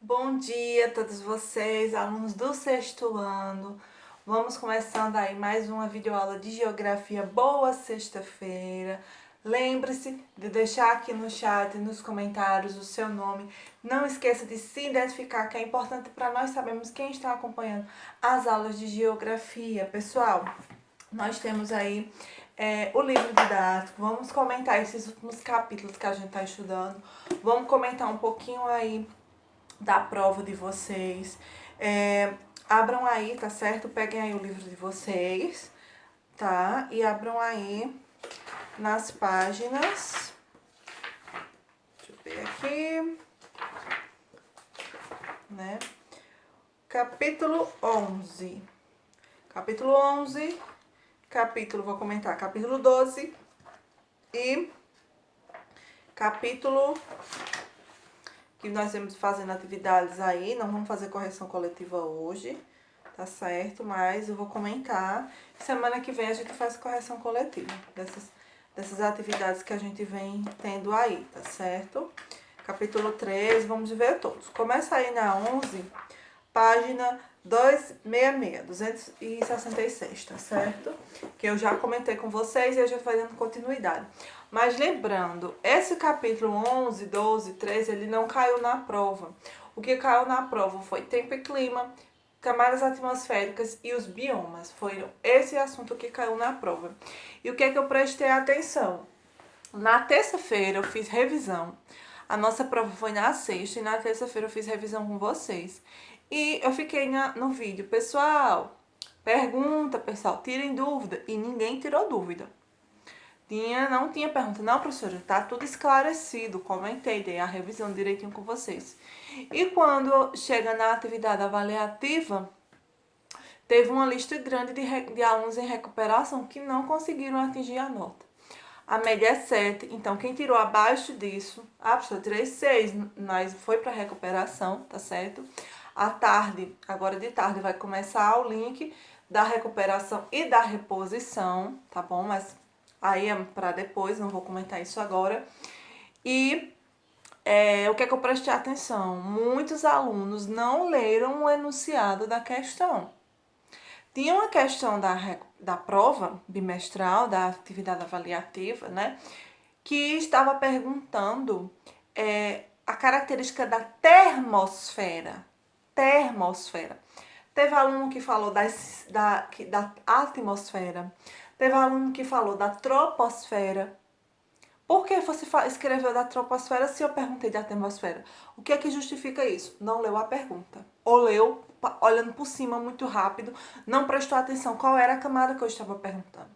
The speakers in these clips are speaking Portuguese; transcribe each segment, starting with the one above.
Bom dia a todos vocês, alunos do sexto ano. Vamos começando aí mais uma videoaula de geografia. Boa sexta-feira. Lembre-se de deixar aqui no chat e nos comentários o seu nome. Não esqueça de se identificar, que é importante para nós sabermos quem está acompanhando as aulas de geografia. Pessoal, nós temos aí o livro didático. Vamos comentar esses últimos capítulos que a gente está estudando. Vamos comentar um pouquinho aí da prova de vocês. Abram aí, tá certo? Peguem aí o livro de vocês, tá? E abram aí nas páginas. Deixa eu ver aqui. Né? Capítulo 11. Capítulo 11. Vou comentar capítulo 12 e capítulo que nós vamos fazendo atividades aí, não vamos fazer correção coletiva hoje, tá certo? Mas eu vou comentar. Semana que vem a gente faz correção coletiva dessas atividades que a gente vem tendo aí, tá certo? Capítulo 13, vamos ver todos. Começa aí na 11, página 266, tá certo? Que eu já comentei com vocês e a gente vai dando continuidade. Mas lembrando, esse capítulo 11, 12, 13, ele não caiu na prova. O que caiu na prova foi tempo e clima, camadas atmosféricas e os biomas. Foi esse assunto que caiu na prova. E o que é que eu prestei atenção? Na terça-feira eu fiz revisão. A nossa prova foi na sexta e na terça-feira eu fiz revisão com vocês. E eu fiquei no vídeo, pessoal, pergunta, pessoal, tirem dúvida. E ninguém tirou dúvida. Não tinha pergunta. Não, professora, tá tudo esclarecido. Comentei, dei a revisão direitinho com vocês. E quando chega na atividade avaliativa, teve uma lista grande de alunos em recuperação que não conseguiram atingir a nota. A média é 7, então quem tirou abaixo disso, professora, tirei 6, mas foi para recuperação, tá certo? À tarde, agora de tarde, vai começar o link da recuperação e da reposição, tá bom? Mas aí é para depois, não vou comentar isso agora. E o que é que eu prestei atenção? Muitos alunos não leram o enunciado da questão. Tinha uma questão da prova bimestral, da atividade avaliativa, né? Que estava perguntando a característica da termosfera. Termosfera. Teve aluno que falou da atmosfera. Teve aluno que falou da troposfera. Por que você escreveu da troposfera se eu perguntei da atmosfera? O que é que justifica isso? Não leu a pergunta. Ou leu olhando por cima muito rápido, não prestou atenção qual era a camada que eu estava perguntando.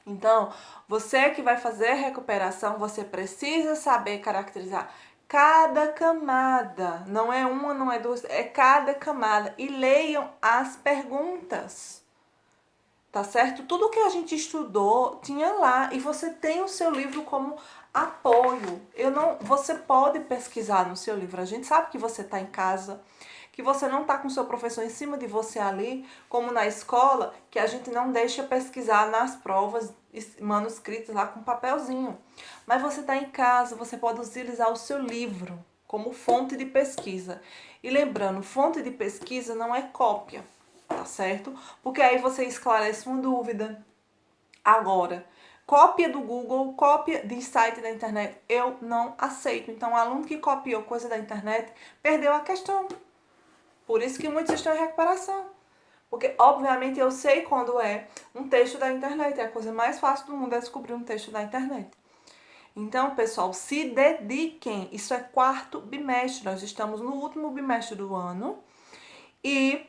Então, você que vai fazer recuperação, você precisa saber caracterizar cada camada. Não é uma, não é duas, é cada camada. E leiam as perguntas. Tá certo? Tudo que a gente estudou tinha lá e você tem o seu livro como apoio. Você pode pesquisar no seu livro. A gente sabe que você está em casa, que você não está com o seu professor em cima de você ali, como na escola, que a gente não deixa pesquisar nas provas manuscritas lá com papelzinho. Mas você está em casa, você pode utilizar o seu livro como fonte de pesquisa. E lembrando, fonte de pesquisa não é cópia, tá certo? Porque aí você esclarece uma dúvida. Agora, cópia do Google, cópia de site da internet, eu não aceito. Então, o aluno que copiou coisa da internet perdeu a questão. Por isso que muitos estão em recuperação. Porque, obviamente, eu sei quando é um texto da internet. É a coisa mais fácil do mundo é descobrir um texto da internet. Então, pessoal, se dediquem. Isso é quarto bimestre. Nós estamos no último bimestre do ano. E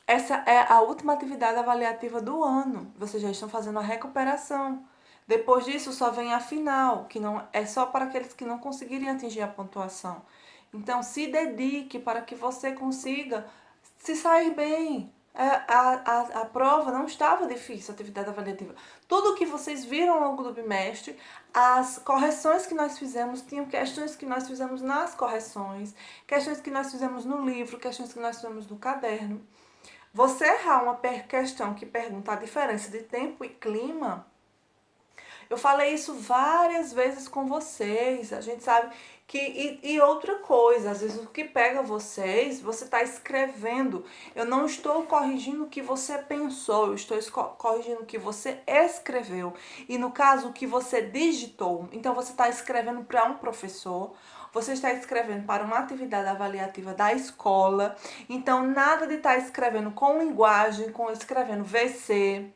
essa é a última atividade avaliativa do ano. Vocês já estão fazendo a recuperação. Depois disso, só vem a final, que não é só para aqueles que não conseguirem atingir a pontuação. Então, se dedique para que você consiga se sair bem. A prova não estava difícil, a atividade avaliativa. Tudo que vocês viram ao longo do bimestre, as correções que nós fizemos, tinham questões que nós fizemos nas correções, questões que nós fizemos no livro, questões que nós fizemos no caderno. Você errar uma questão que pergunta a diferença de tempo e clima, Eu falei isso várias vezes com vocês. A gente sabe que. E outra coisa, às vezes o que pega vocês, você está escrevendo. Eu não estou corrigindo o que você pensou, eu estou corrigindo o que você escreveu. E no caso, o que você digitou. Então você está escrevendo para um professor. Você está escrevendo para uma atividade avaliativa da escola. Então, nada de estar escrevendo com linguagem, escrevendo VC,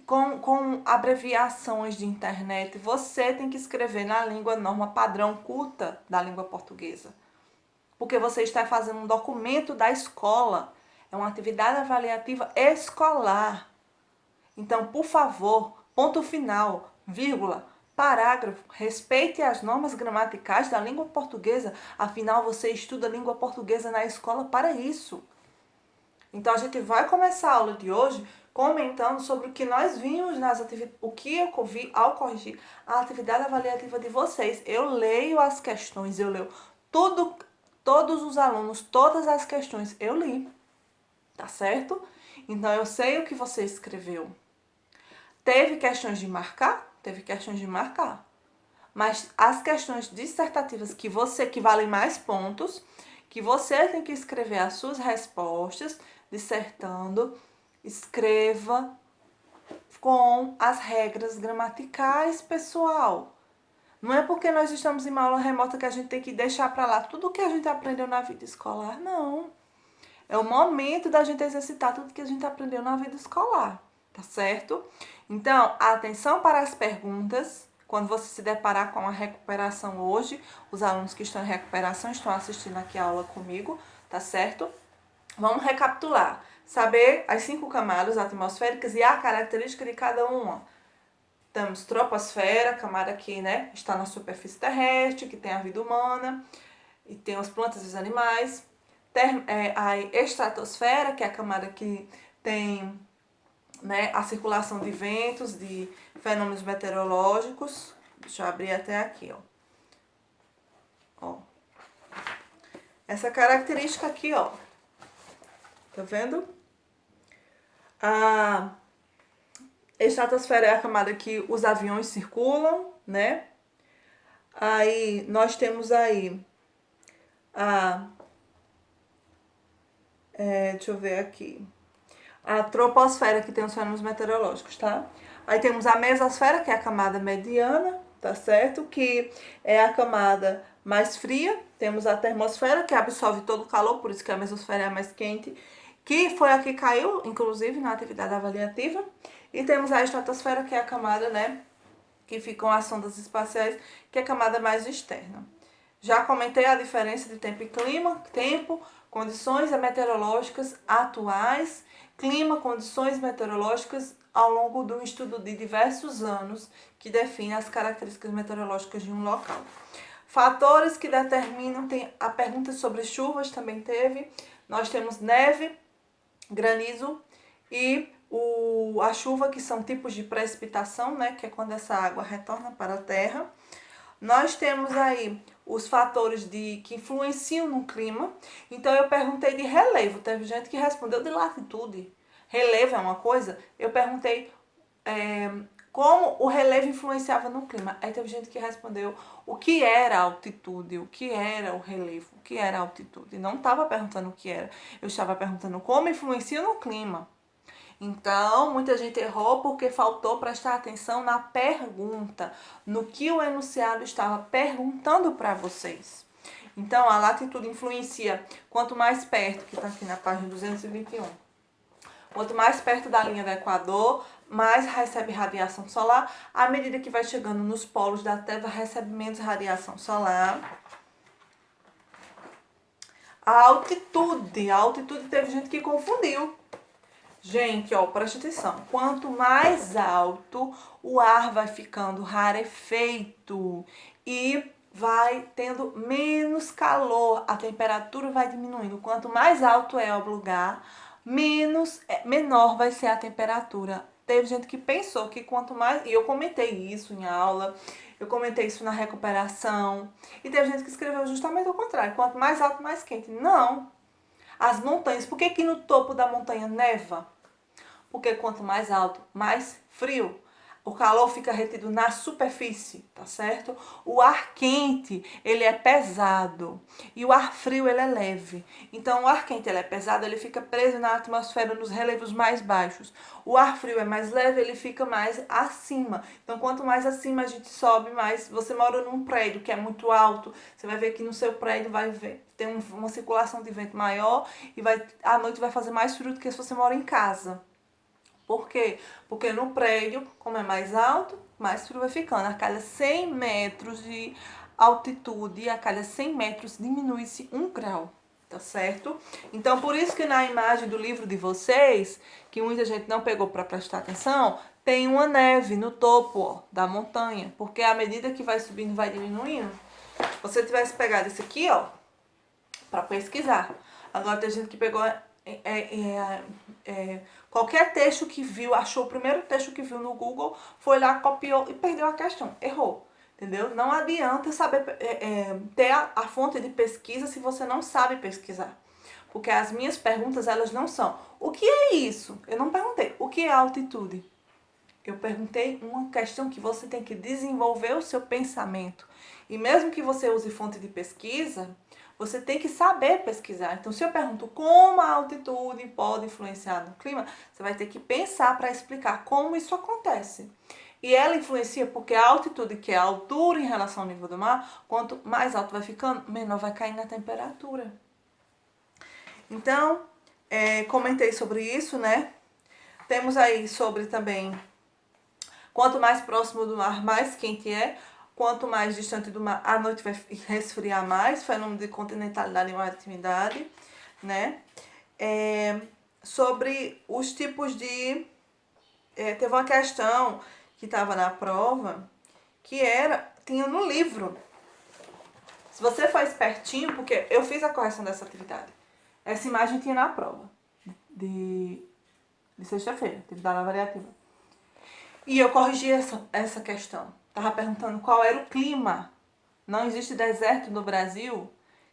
com abreviações de internet. Você tem que escrever na língua norma padrão culta da língua portuguesa. Porque você está fazendo um documento da escola. É uma atividade avaliativa escolar. Então, por favor, ponto final, vírgula, parágrafo, respeite as normas gramaticais da língua portuguesa. Afinal, você estuda língua portuguesa na escola para isso. Então, a gente vai começar a aula de hoje comentando sobre o que nós vimos nas atividades, o que eu vi ao corrigir a atividade avaliativa de vocês. Eu leio as questões, eu leio tudo, todos os alunos, todas as questões, eu li, tá certo? Então, eu sei o que você escreveu. Teve questões de marcar? Teve questões de marcar. Mas as questões dissertativas que valem mais pontos, que você tem que escrever as suas respostas, dissertando, escreva com as regras gramaticais, pessoal. Não é porque nós estamos em uma aula remota que a gente tem que deixar para lá tudo o que a gente aprendeu na vida escolar, não. É o momento da gente exercitar tudo que a gente aprendeu na vida escolar, tá certo? Então, atenção para as perguntas. Quando você se deparar com a recuperação hoje, os alunos que estão em recuperação estão assistindo aqui a aula comigo, tá certo? Vamos recapitular. Saber as 5 camadas atmosféricas e a característica de cada uma. Temos troposfera, camada que, né, está na superfície terrestre, que tem a vida humana, e tem as plantas e os animais. A estratosfera, que é a camada que tem, né, a circulação de ventos, de fenômenos meteorológicos. Deixa eu abrir até aqui, ó. Essa característica aqui, ó. Tá vendo? A estratosfera é a camada que os aviões circulam, né? Aí nós temos aí deixa eu ver aqui. A troposfera, que tem os fenômenos meteorológicos, tá? Aí temos a mesosfera, que é a camada mediana, tá certo? Que é a camada mais fria. Temos a termosfera, que absorve todo o calor, por isso que a mesosfera é a mais quente, que foi a que caiu, inclusive, na atividade avaliativa. E temos a estratosfera, que é a camada, né, que ficam as sondas espaciais, que é a camada mais externa. Já comentei a diferença de tempo e clima. Tempo, condições meteorológicas atuais, clima, condições meteorológicas ao longo de um estudo de diversos anos que define as características meteorológicas de um local. Fatores que determinam, tem a pergunta sobre chuvas também teve. Nós temos neve, granizo e a chuva, que são tipos de precipitação, né, que é quando essa água retorna para a terra. Nós temos aí os fatores que influenciam no clima. Então, eu perguntei de relevo. Teve gente que respondeu de latitude. Relevo é uma coisa. Eu perguntei como o relevo influenciava no clima. Aí teve gente que respondeu o que era a altitude, o que era o relevo, o que era a altitude. Não estava perguntando o que era. Eu estava perguntando como influencia no clima. Então, muita gente errou porque faltou prestar atenção na pergunta, no que o enunciado estava perguntando para vocês. Então, a latitude influencia quanto mais perto, que está aqui na página 221, quanto mais perto da linha do Equador, mais recebe radiação solar. À medida que vai chegando nos polos da Terra, recebe menos radiação solar. A altitude teve gente que confundiu. Gente, ó, preste atenção. Quanto mais alto, o ar vai ficando rarefeito e vai tendo menos calor. A temperatura vai diminuindo. Quanto mais alto é o lugar, menor vai ser a temperatura. Teve gente que pensou que quanto mais... E eu comentei isso em aula, eu comentei isso na recuperação. E teve gente que escreveu justamente o contrário. Quanto mais alto, mais quente. Não. As montanhas, por que no topo da montanha neva? Porque quanto mais alto, mais frio. O calor fica retido na superfície, tá certo? O ar quente, ele é pesado e o ar frio, ele é leve. Então, o ar quente, ele é pesado, ele fica preso na atmosfera nos relevos mais baixos. O ar frio é mais leve, ele fica mais acima. Então, quanto mais acima a gente sobe, mais você mora num prédio que é muito alto, você vai ver que no seu prédio vai ter uma circulação de vento maior e à noite vai fazer mais frio do que se você mora em casa. Por quê? Porque no prédio, como é mais alto, mais frio vai ficando. A cada 100 metros de altitude, a cada 100 metros diminui-se 1 grau, tá certo? Então, por isso que na imagem do livro de vocês, que muita gente não pegou para prestar atenção, tem uma neve no topo, ó, da montanha. Porque à medida que vai subindo, vai diminuindo. Se você tivesse pegado esse aqui, ó, para pesquisar. Agora tem gente que pegou qualquer texto que viu, achou o primeiro texto que viu no Google, foi lá, copiou e perdeu a questão, errou, entendeu? Não adianta saber ter a fonte de pesquisa se você não sabe pesquisar. Porque as minhas perguntas, elas não são, o que é isso? Eu não perguntei, o que é altitude? Eu perguntei uma questão que você tem que desenvolver o seu pensamento. E mesmo que você use fonte de pesquisa, você tem que saber pesquisar. Então, se eu pergunto como a altitude pode influenciar no clima, você vai ter que pensar para explicar como isso acontece. E ela influencia porque a altitude, que é a altura em relação ao nível do mar, quanto mais alto vai ficando, menor vai cair na temperatura. Então, comentei sobre isso, né? Temos aí sobre também, quanto mais próximo do mar, mais quente é. Quanto mais distante do mar, a noite vai resfriar mais, fenômeno de continentalidade e maritimidade, né? Sobre os tipos de... teve uma questão que estava na prova, que tinha no livro. Se você for espertinho, porque eu fiz a correção dessa atividade. Essa imagem tinha na prova de sexta-feira, atividade variativa. E eu corrigi essa questão. Estava perguntando qual era o clima. Não existe deserto no Brasil.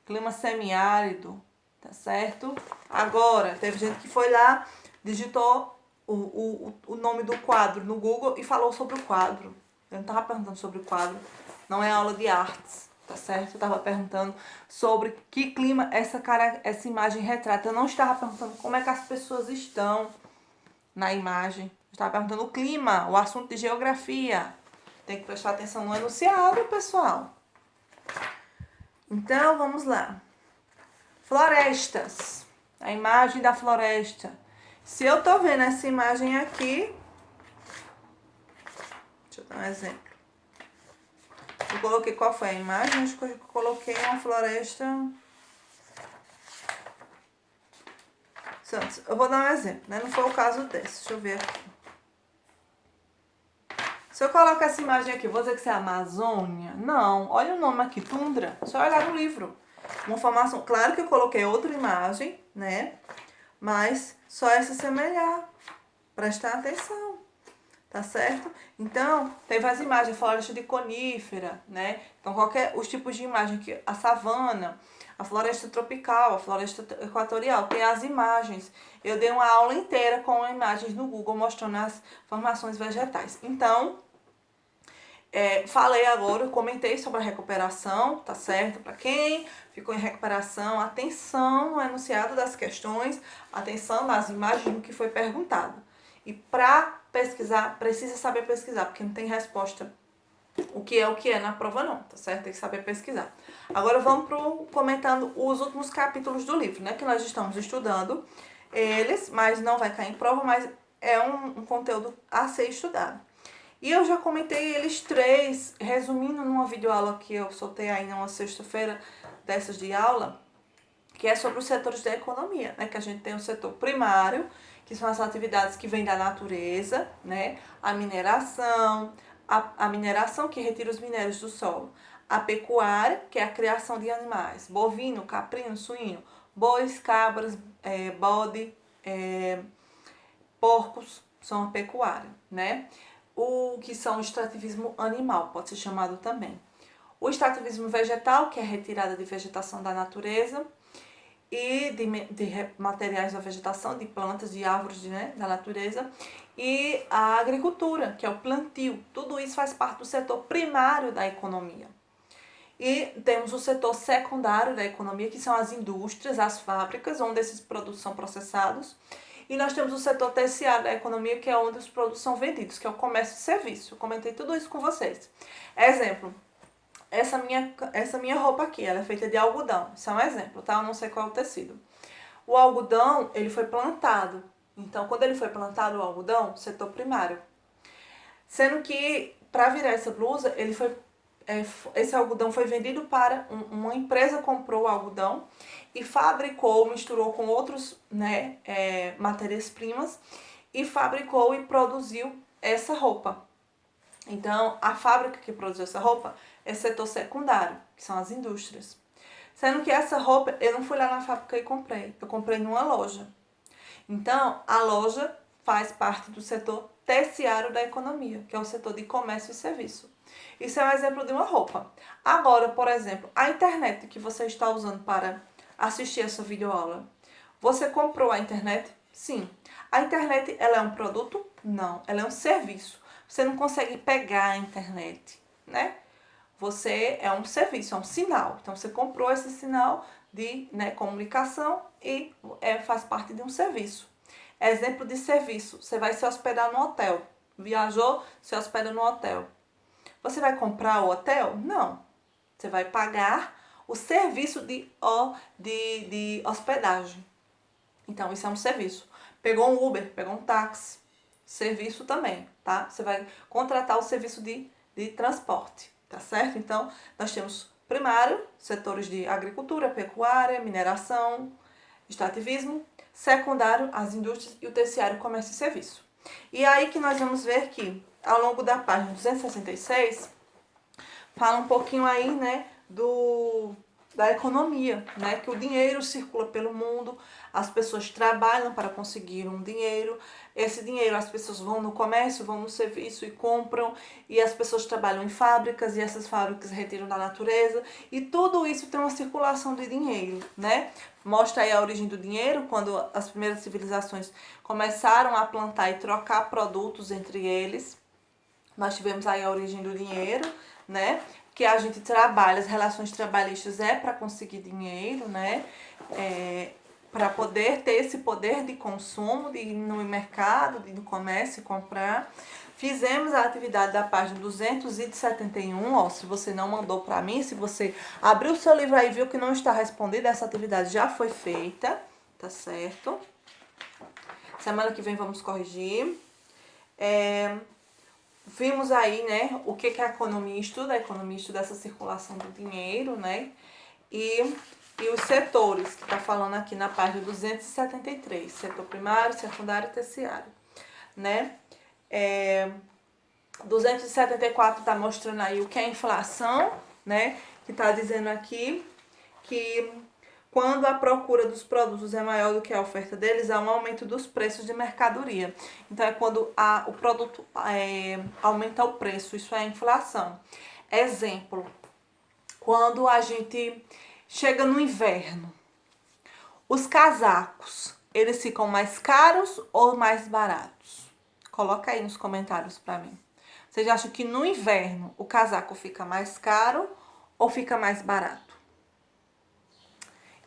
Clima semiárido, tá certo? Agora, teve gente que foi lá, digitou o nome do quadro no Google e falou sobre o quadro. Eu não estava perguntando sobre o quadro. Não é aula de artes, tá certo? Eu estava perguntando sobre que clima essa imagem retrata. Eu não estava perguntando como é que as pessoas estão na imagem. Eu estava perguntando o clima, o assunto de geografia. Tem que prestar atenção no enunciado, pessoal. Então, vamos lá. Florestas. A imagem da floresta. Se eu tô vendo essa imagem aqui... Deixa eu dar um exemplo. Eu coloquei qual foi a imagem? Acho que eu coloquei uma floresta... Santos. Eu vou dar um exemplo, né? Não foi o caso desse. Deixa eu ver aqui. Se eu colocar essa imagem aqui, vou dizer que isso é Amazônia? Não. Olha o nome aqui, tundra. Só olhar no livro. Uma formação... Claro que eu coloquei outra imagem, né? Mas só é se assemelhar. Prestar atenção. Tá certo? Então, tem várias imagens. Floresta de conífera, né? Então, os tipos de imagem aqui. A savana, a floresta tropical, a floresta equatorial. Tem as imagens. Eu dei uma aula inteira com imagens no Google mostrando as formações vegetais. Então... falei agora, comentei sobre a recuperação, tá certo? Para quem ficou em recuperação, atenção no enunciado das questões, atenção nas imagens do que foi perguntado. E para pesquisar, precisa saber pesquisar, porque não tem resposta o que é na prova não, tá certo? Tem que saber pesquisar. Agora vamos comentando os últimos capítulos do livro, né? Que nós estamos estudando eles, mas não vai cair em prova, mas é um conteúdo a ser estudado. E eu já comentei eles 3, resumindo numa videoaula que eu soltei aí numa sexta-feira dessas de aula, que é sobre os setores da economia, né? Que a gente tem o setor primário, que são as atividades que vêm da natureza, né? A mineração, a mineração que retira os minérios do solo. A pecuária, que é a criação de animais, bovino, caprino, suíno, bois, cabras, bode, porcos, são a pecuária, né? O que são o extrativismo animal, pode ser chamado também. O extrativismo vegetal, que é a retirada de vegetação da natureza. e de materiais da vegetação, de plantas, de árvores, da natureza, e a agricultura, que é o plantio. Tudo isso faz parte do setor primário da economia. E temos o setor secundário da economia, que são as indústrias, as fábricas, onde esses produtos são processados. E nós temos o setor terciário da economia, que é onde os produtos são vendidos, que é o comércio e serviço. Eu comentei tudo isso com vocês. Exemplo, essa minha roupa aqui, ela é feita de algodão. Isso é um exemplo, tá? Eu não sei qual é o tecido. O algodão, ele foi plantado. Então, quando ele foi plantado, o algodão, setor primário. Sendo que, para virar essa blusa, esse algodão foi vendido para uma empresa, comprou o algodão e fabricou, misturou com outros matérias-primas e fabricou e produziu essa roupa. Então, a fábrica que produziu essa roupa é setor secundário, que são as indústrias. Sendo que essa roupa, eu não fui lá na fábrica e comprei, eu comprei numa loja. Então, a loja faz parte do setor terciário da economia, que é o setor de comércio e serviço. Isso é um exemplo de uma roupa. Agora, por exemplo, a internet que você está usando para assistir essa videoaula. Você comprou a internet? Sim. A internet, ela é um produto? Não. Ela é um serviço. Você não consegue pegar a internet, né? Você é um serviço, é um sinal. Então, você comprou esse sinal de comunicação e faz parte de um serviço. Exemplo de serviço. Você vai se hospedar no hotel. Viajou, se hospeda no hotel. Você vai comprar o hotel? Não. Você vai pagar o serviço de hospedagem. Então, isso é um serviço. Pegou um Uber, pegou um táxi. Serviço também, tá? Você vai contratar o serviço de transporte, tá certo? Então, nós temos primário, setores de agricultura, pecuária, mineração, extrativismo. Secundário, as indústrias. E o terciário, comércio e serviço. E aí que nós vamos ver que, ao longo da página 266, fala um pouquinho aí, da economia, que o dinheiro circula pelo mundo, as pessoas trabalham para conseguir um dinheiro, esse dinheiro as pessoas vão no comércio, vão no serviço e compram, e as pessoas trabalham em fábricas, e essas fábricas retiram da natureza, e tudo isso tem uma circulação de dinheiro, Mostra aí a origem do dinheiro, quando as primeiras civilizações começaram a plantar e trocar produtos entre eles. Nós tivemos aí a origem do dinheiro, que a gente trabalha, as relações trabalhistas para conseguir dinheiro, para poder ter esse poder de consumo, de ir no mercado, de ir no comércio e comprar. Fizemos a atividade da página 271, ó, se você não mandou para mim, se você abriu o seu livro aí e viu que não está respondida, essa atividade já foi feita, tá certo? Semana que vem vamos corrigir. Vimos aí, o que a economia estuda. A economia estuda essa circulação do dinheiro, e os setores, que está falando aqui na página 273, setor primário, secundário e terciário, 274 está mostrando aí o que é inflação, que está dizendo aqui que quando a procura dos produtos é maior do que a oferta deles, há um aumento dos preços de mercadoria. Então, é quando o produto aumenta o preço, isso é a inflação. Exemplo, quando a gente chega no inverno, os casacos, eles ficam mais caros ou mais baratos? Coloca aí nos comentários para mim. Vocês acham que no inverno o casaco fica mais caro ou fica mais barato?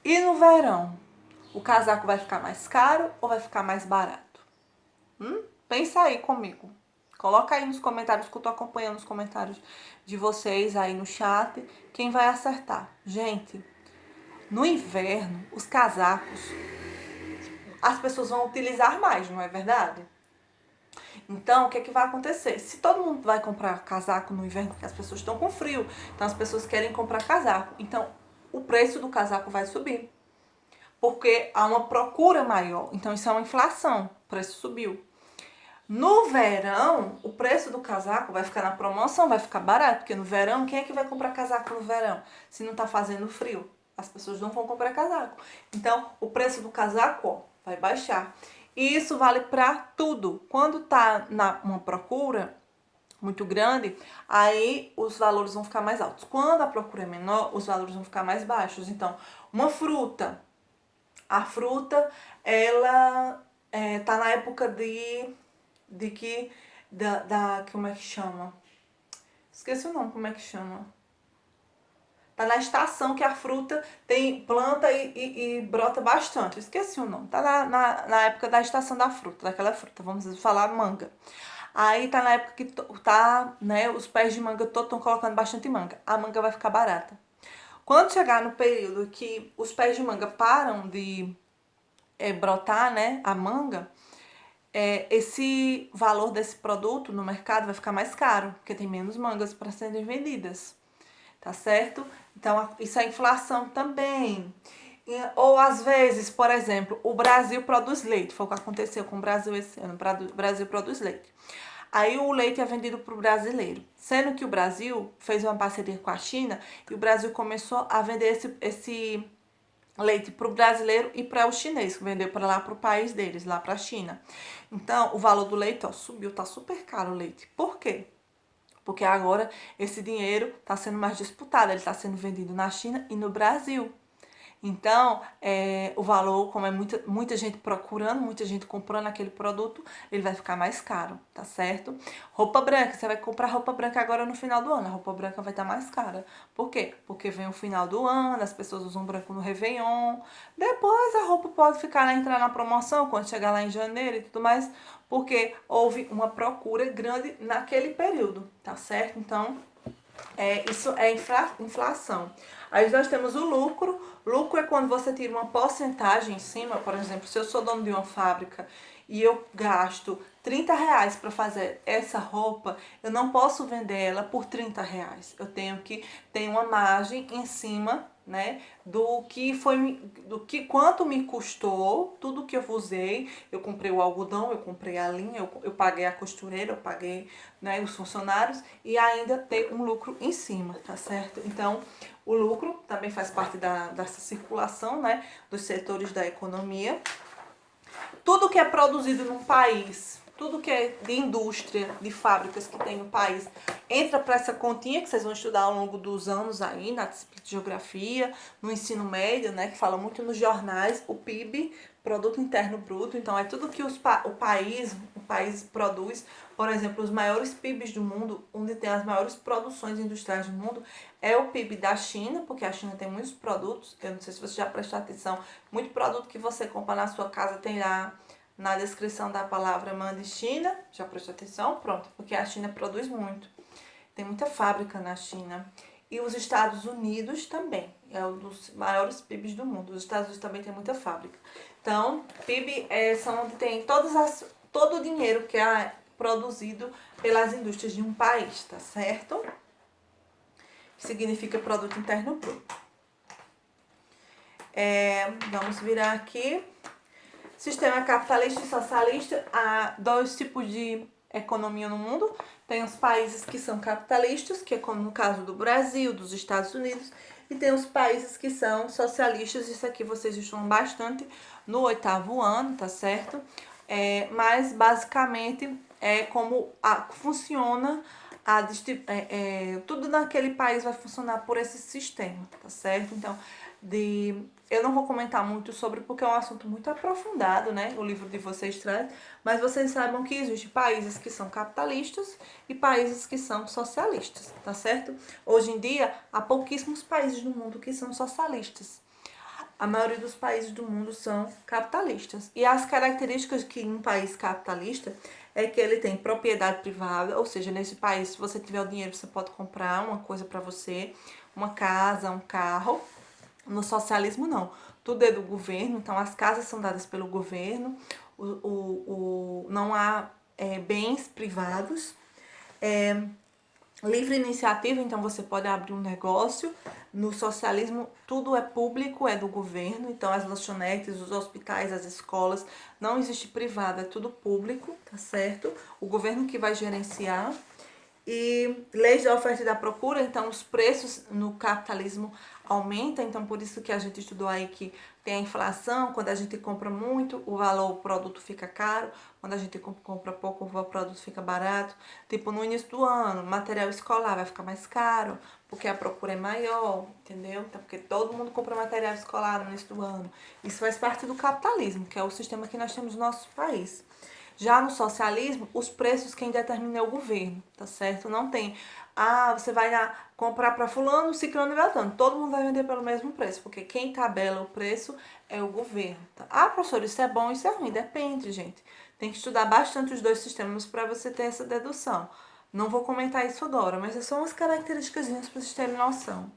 E no verão, o casaco vai ficar mais caro ou vai ficar mais barato? Pensa aí comigo. Coloca aí nos comentários, que eu tô acompanhando os comentários de vocês aí no chat. Quem vai acertar? Gente, no inverno, os casacos, as pessoas vão utilizar mais, não é verdade? Então, o que vai acontecer? Se todo mundo vai comprar casaco no inverno, porque as pessoas estão com frio, então as pessoas querem comprar casaco. Então, o preço do casaco vai subir, porque há uma procura maior. Então, isso é uma inflação, o preço subiu. No verão, o preço do casaco vai ficar na promoção, vai ficar barato, porque no verão, quem é que vai comprar casaco no verão? Se não tá fazendo frio, as pessoas não vão comprar casaco. Então, o preço do casaco, vai baixar. E isso vale para tudo. Quando tá uma procura muito grande, aí os valores vão ficar mais altos. Quando a procura é menor, os valores vão ficar mais baixos. Então, uma fruta, A fruta, ela tá na época como é que chama? Esqueci o nome, como é que chama? Tá na estação que a fruta tem planta e brota bastante. Esqueci o nome. Tá na época da estação da fruta, daquela fruta. Vamos falar manga. Aí tá na época que tá, né, os pés de manga todos estão colocando bastante manga. A manga vai ficar barata. Quando chegar no período que os pés de manga param de brotar, né, a manga, esse valor desse produto no mercado vai ficar mais caro, porque tem menos mangas para serem vendidas, tá certo? Então, isso é inflação também. Ou às vezes, por exemplo, o Brasil produz leite, foi o que aconteceu com o Brasil esse ano, o Brasil produz leite. Aí o leite é vendido para o brasileiro, sendo que o Brasil fez uma parceria com a China e o Brasil começou a vender esse leite para o brasileiro e para o chinês, que vendeu para lá para o país deles, lá para a China. Então, o valor do leite, ó, subiu, tá super caro o leite. Por quê? Porque agora esse dinheiro está sendo mais disputado, ele está sendo vendido na China e no Brasil. Então, o valor, como é muita gente procurando, muita gente comprando aquele produto, ele vai ficar mais caro, tá certo? Roupa branca, você vai comprar roupa branca agora no final do ano, a roupa branca vai estar mais cara. Por quê? Porque vem o final do ano, as pessoas usam branco no Réveillon, depois a roupa pode entrar na promoção, quando chegar lá em janeiro e tudo mais, porque houve uma procura grande naquele período, tá certo? Então, isso é inflação. Aí nós temos o lucro. Lucro é quando você tira uma porcentagem em cima. Por exemplo, se eu sou dono de uma fábrica e eu gasto R$ 30 para fazer essa roupa, eu não posso vender ela por R$ 30. Eu tenho que ter uma margem em cima, né, quanto me custou, tudo que eu usei. Eu comprei o algodão, eu comprei a linha, eu paguei a costureira, eu paguei, né, os funcionários e ainda ter um lucro em cima, tá certo? Então, o lucro também faz parte dessa circulação, né, dos setores da economia. Tudo que é produzido num país, tudo que é de indústria, de fábricas que tem no país, entra para essa continha que vocês vão estudar ao longo dos anos aí, na disciplina de geografia, no ensino médio, né, que fala muito nos jornais, o PIB, Produto Interno Bruto. Então, é tudo que o país produz. Por exemplo, os maiores PIBs do mundo, onde tem as maiores produções industriais do mundo, é o PIB da China, porque a China tem muitos produtos. Eu não sei se você já prestou atenção, muito produto que você compra na sua casa tem lá na descrição da palavra mande China. Já prestou atenção? Pronto, porque a China produz muito. Tem muita fábrica na China. E os Estados Unidos também, é um dos maiores PIBs do mundo. Os Estados Unidos também tem muita fábrica. Então, PIB são onde tem todo o dinheiro que é produzido pelas indústrias de um país, tá certo? Significa Produto Interno Bruto. Vamos virar aqui. Sistema capitalista e socialista. Há dois tipos de economia no mundo. Tem os países que são capitalistas, que é como no caso do Brasil, dos Estados Unidos, e tem os países que são socialistas. Isso aqui vocês estudam bastante no 8º ano, tá certo? Mas basicamente é como funciona tudo naquele país vai funcionar por esse sistema, tá certo? Então, eu não vou comentar muito sobre, porque é um assunto muito aprofundado, né? O livro de vocês traz, mas vocês saibam que existem países que são capitalistas e países que são socialistas, tá certo? Hoje em dia, há pouquíssimos países do mundo que são socialistas. A maioria dos países do mundo são capitalistas. E as características que um país capitalista é que ele tem propriedade privada, ou seja, nesse país, se você tiver o dinheiro, você pode comprar uma coisa para você, uma casa, um carro. No socialismo, não. Tudo é do governo, então as casas são dadas pelo governo, não há bens privados. Livre iniciativa, então você pode abrir um negócio. No socialismo, tudo é público, é do governo, então as lanchonetes, os hospitais, as escolas, não existe privado, é tudo público, tá certo? O governo que vai gerenciar. E leis da oferta e da procura, então os preços no capitalismo aumenta, então por isso que a gente estudou aí que tem a inflação, quando a gente compra muito, o valor do produto fica caro, quando a gente compra pouco, o produto fica barato. Tipo, no início do ano, material escolar vai ficar mais caro, porque a procura é maior, entendeu? Então, porque todo mundo compra material escolar no início do ano. Isso faz parte do capitalismo, que é o sistema que nós temos no nosso país. Já no socialismo, os preços quem determina é o governo, tá certo? Não tem, você vai comprar para fulano, ciclano e beltrano. Todo mundo vai vender pelo mesmo preço, porque quem tabela o preço é o governo. Tá? Professor, isso é bom, isso é ruim? Depende, gente. Tem que estudar bastante os dois sistemas para você ter essa dedução. Não vou comentar isso agora, mas são umas características para vocês terem noção.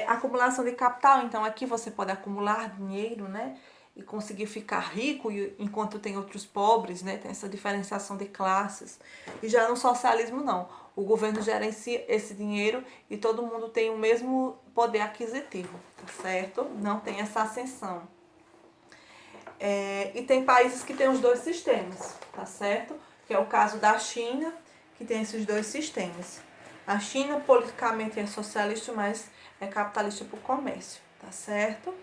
Acumulação de capital, então aqui você pode acumular dinheiro, né? E conseguir ficar rico enquanto tem outros pobres, né? Tem essa diferenciação de classes. E já no socialismo, não. O governo gerencia esse dinheiro e todo mundo tem o mesmo poder aquisitivo, tá certo? Não tem essa ascensão. E tem países que têm os dois sistemas, tá certo? Que é o caso da China, que tem esses dois sistemas. A China, politicamente, é socialista, mas é capitalista por comércio, tá certo?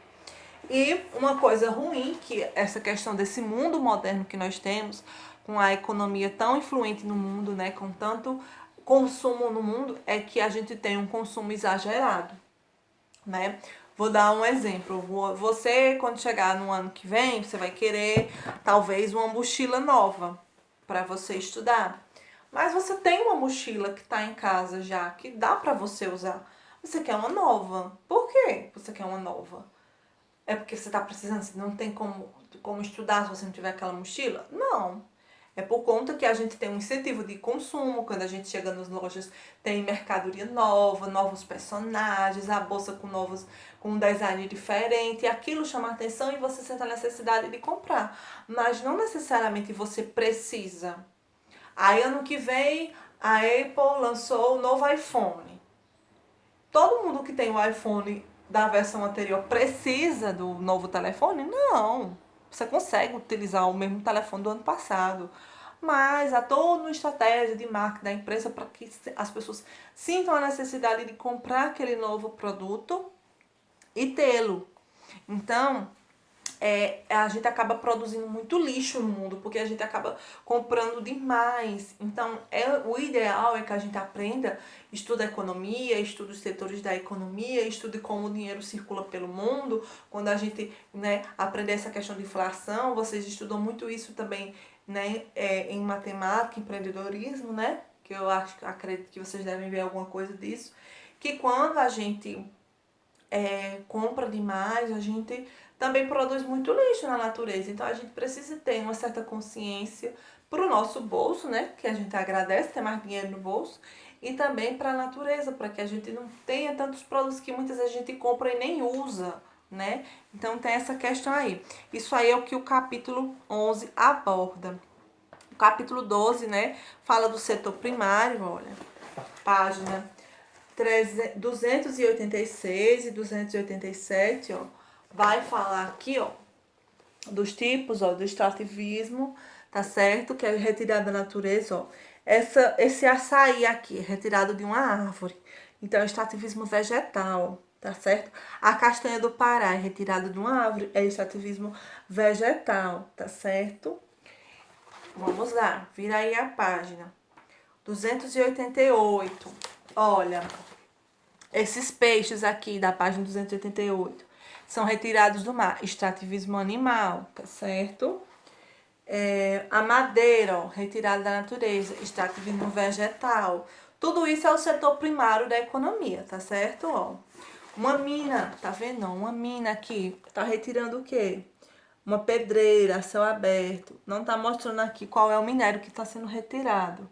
E uma coisa ruim, que essa questão desse mundo moderno que nós temos, com a economia tão influente no mundo, né, com tanto consumo no mundo, é que a gente tem um consumo exagerado, né? Vou dar um exemplo. Você, quando chegar no ano que vem, você vai querer talvez uma mochila nova para você estudar. Mas você tem uma mochila que está em casa já, que dá para você usar. Você quer uma nova. Por quê você quer uma nova? É porque você está precisando, você não tem como estudar se você não tiver aquela mochila? Não. É por conta que a gente tem um incentivo de consumo, quando a gente chega nas lojas, tem mercadoria nova, novos personagens, a bolsa com um design diferente, e aquilo chama a atenção e você sente a necessidade de comprar. Mas não necessariamente você precisa. Aí ano que vem a Apple lançou o novo iPhone. Todo mundo que tem o iPhone da versão anterior precisa do novo telefone? Não. Você consegue utilizar o mesmo telefone do ano passado. Mas há toda uma estratégia de marketing da empresa para que as pessoas sintam a necessidade de comprar aquele novo produto e tê-lo. Então, a gente acaba produzindo muito lixo no mundo, porque a gente acaba comprando demais. Então, o ideal é que a gente aprenda, estuda economia, estuda os setores da economia, estude como o dinheiro circula pelo mundo. Quando a gente, né, aprender essa questão de inflação, vocês estudam muito isso também, né, em matemática, empreendedorismo, né? Que eu acredito que vocês devem ver alguma coisa disso. Que quando a gente compra demais, a gente também produz muito lixo na natureza. Então a gente precisa ter uma certa consciência para o nosso bolso, né? Que a gente agradece ter mais dinheiro no bolso. E também para a natureza, para que a gente não tenha tantos produtos que muitas vezes a gente compra e nem usa, né? Então tem essa questão aí. Isso aí é o que o capítulo 11 aborda. O capítulo 12, né? Fala do setor primário, olha. Página 286 e 287, ó, vai falar aqui, ó, dos tipos, ó, do extrativismo, tá certo? Que é retirado da natureza, ó. Esse açaí aqui é retirado de uma árvore. Então, é extrativismo vegetal, tá certo? A castanha do Pará é retirada de uma árvore, é extrativismo vegetal, tá certo? Vamos lá, vira aí a página 288. Olha, esses peixes aqui da página 288 são retirados do mar. Extrativismo animal, tá certo? A madeira, ó, retirada da natureza. Extrativismo vegetal. Tudo isso é o setor primário da economia, tá certo? Ó, uma mina, tá vendo? Uma mina aqui tá retirando o quê? Uma pedreira a céu aberto. Não tá mostrando aqui qual é o minério que está sendo retirado,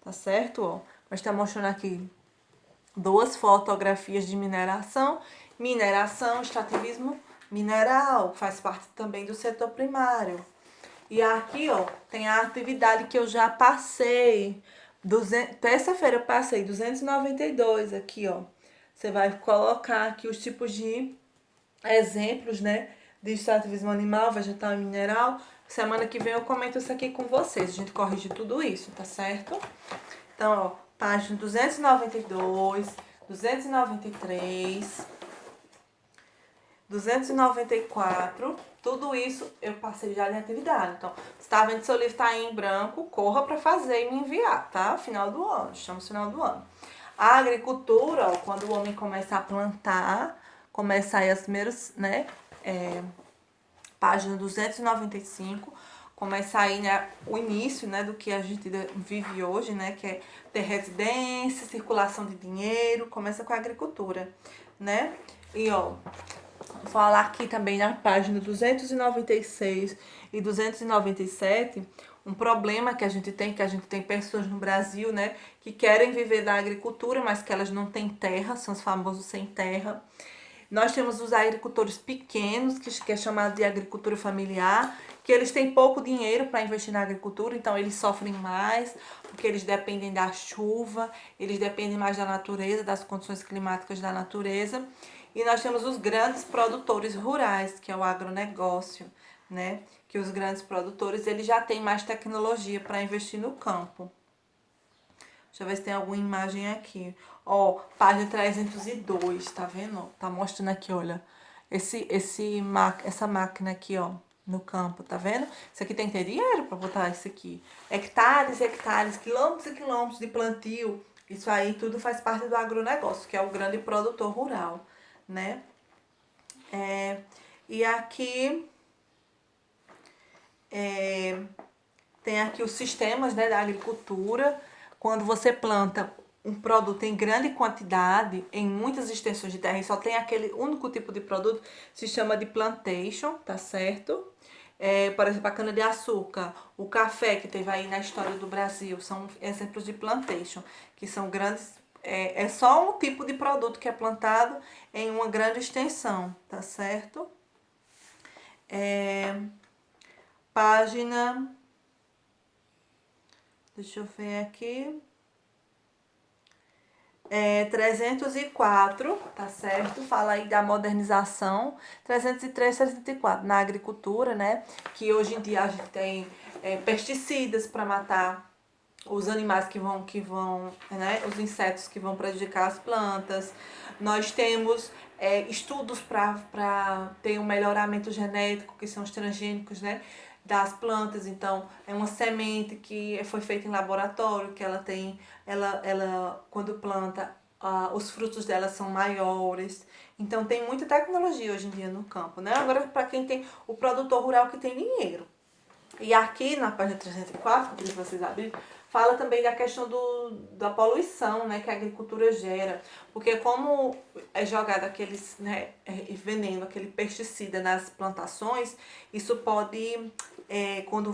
tá certo? Ó, mas tá mostrando aqui 2 fotografias de mineração, extrativismo mineral, faz parte também do setor primário. E aqui, ó, tem a atividade que eu já passei, terça-feira eu passei 292 aqui, ó. Você vai colocar aqui os tipos de exemplos, né, de extrativismo animal, vegetal e mineral. Semana que vem eu comento isso aqui com vocês, a gente corrige tudo isso, tá certo? Então, ó, página 292, 293, 294, tudo isso eu passei já em atividade. Então, você tá vendo que seu livro tá aí em branco, corra para fazer e me enviar, tá? Final do ano, estamos no final do ano. A agricultura, ó, quando o homem começa a plantar, começa aí as primeiras, né, página 295, começa aí, né, o início, né, do que a gente vive hoje, né, que é ter residência, circulação de dinheiro, começa com a agricultura, né? E, ó, vou falar aqui também na página 296 e 297, um problema que a gente tem pessoas no Brasil, né, que querem viver da agricultura, mas que elas não têm terra, são os famosos sem terra. Nós temos os agricultores pequenos, que é chamado de agricultura familiar, que eles têm pouco dinheiro para investir na agricultura, então eles sofrem mais, porque eles dependem da chuva, eles dependem mais da natureza, das condições climáticas da natureza. E nós temos os grandes produtores rurais, que é o agronegócio, né? Que os grandes produtores, eles já têm mais tecnologia para investir no campo. Deixa eu ver se tem alguma imagem aqui. Ó, página 302, tá vendo? Tá mostrando aqui, olha. Essa máquina aqui, ó, no campo, tá vendo? Isso aqui tem que ter dinheiro pra botar isso aqui. Hectares, hectares, quilômetros e quilômetros de plantio. Isso aí tudo faz parte do agronegócio, que é o grande produtor rural, né? E aqui tem aqui os sistemas, né, da agricultura. Quando você planta um produto em grande quantidade, em muitas extensões de terra, e só tem aquele único tipo de produto, se chama de plantation, tá certo? Por exemplo, a cana-de-açúcar, o café que teve aí na história do Brasil, são exemplos de plantation, que são grandes. É só um tipo de produto que é plantado em uma grande extensão, tá certo? Página. Deixa eu ver aqui. 304, tá certo? Fala aí da modernização. 303, 304, na agricultura, né? Que hoje em dia a gente tem pesticidas para matar os animais né? Os insetos que vão prejudicar as plantas. Nós temos estudos para ter um melhoramento genético, que são os transgênicos, né? Das plantas. Então, é uma semente que foi feita em laboratório, que ela tem, ela quando planta, os frutos dela são maiores. Então, tem muita tecnologia hoje em dia no campo, né? Agora, para quem tem o produtor rural que tem dinheiro. E aqui na página 304, que vocês abriram, fala também da questão da poluição, né, que a agricultura gera. Porque como é jogado aqueles, né, veneno, aquele pesticida nas plantações, isso pode, quando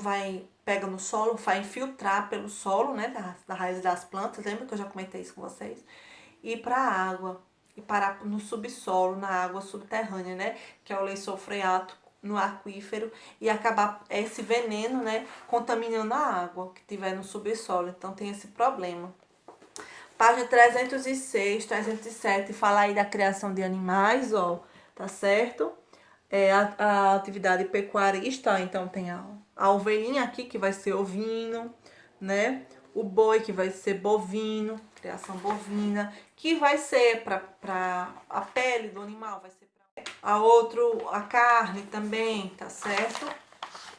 pega no solo, vai infiltrar pelo solo, né, da raiz das plantas, lembra que eu já comentei isso com vocês? E para a água, e parar no subsolo, na água subterrânea, né, que é o lençol freático, no aquífero, e acabar esse veneno, né, contaminando a água que tiver no subsolo. Então tem esse problema. Página 306, 307 fala aí da criação de animais, ó, tá certo? A atividade pecuarista, então tem a ovelhinha aqui que vai ser ovino, né? O boi que vai ser bovino, criação bovina, que vai ser para a pele do animal, vai ser a carne também, tá certo?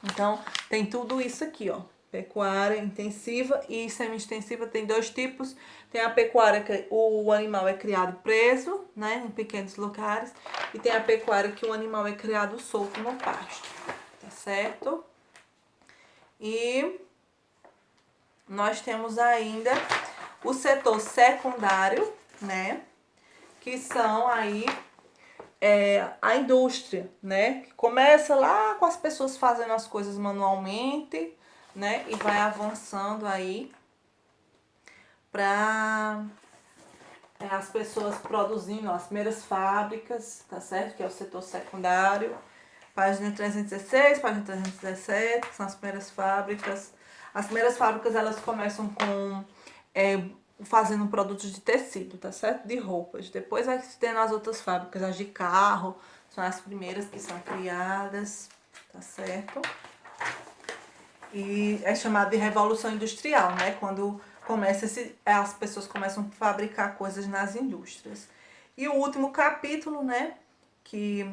Então, tem tudo isso aqui, ó. Pecuária intensiva e semi-extensiva tem dois tipos. Tem a pecuária que o animal é criado preso, né, em pequenos lugares. E tem a pecuária que o animal é criado solto no pasto, tá certo? E nós temos ainda o setor secundário, né, que são aí a indústria, né? Que começa lá com as pessoas fazendo as coisas manualmente, né? E vai avançando aí para as pessoas produzindo as primeiras fábricas, tá certo? Que é o setor secundário. Página 316, página 317, são as primeiras fábricas. As primeiras fábricas, elas começam com fazendo produtos de tecido, tá certo? De roupas. Depois vai tendo as outras fábricas, as de carro, são as primeiras que são criadas, tá certo? E é chamado de Revolução Industrial, né? Quando as pessoas começam a fabricar coisas nas indústrias. E o último capítulo, né? Que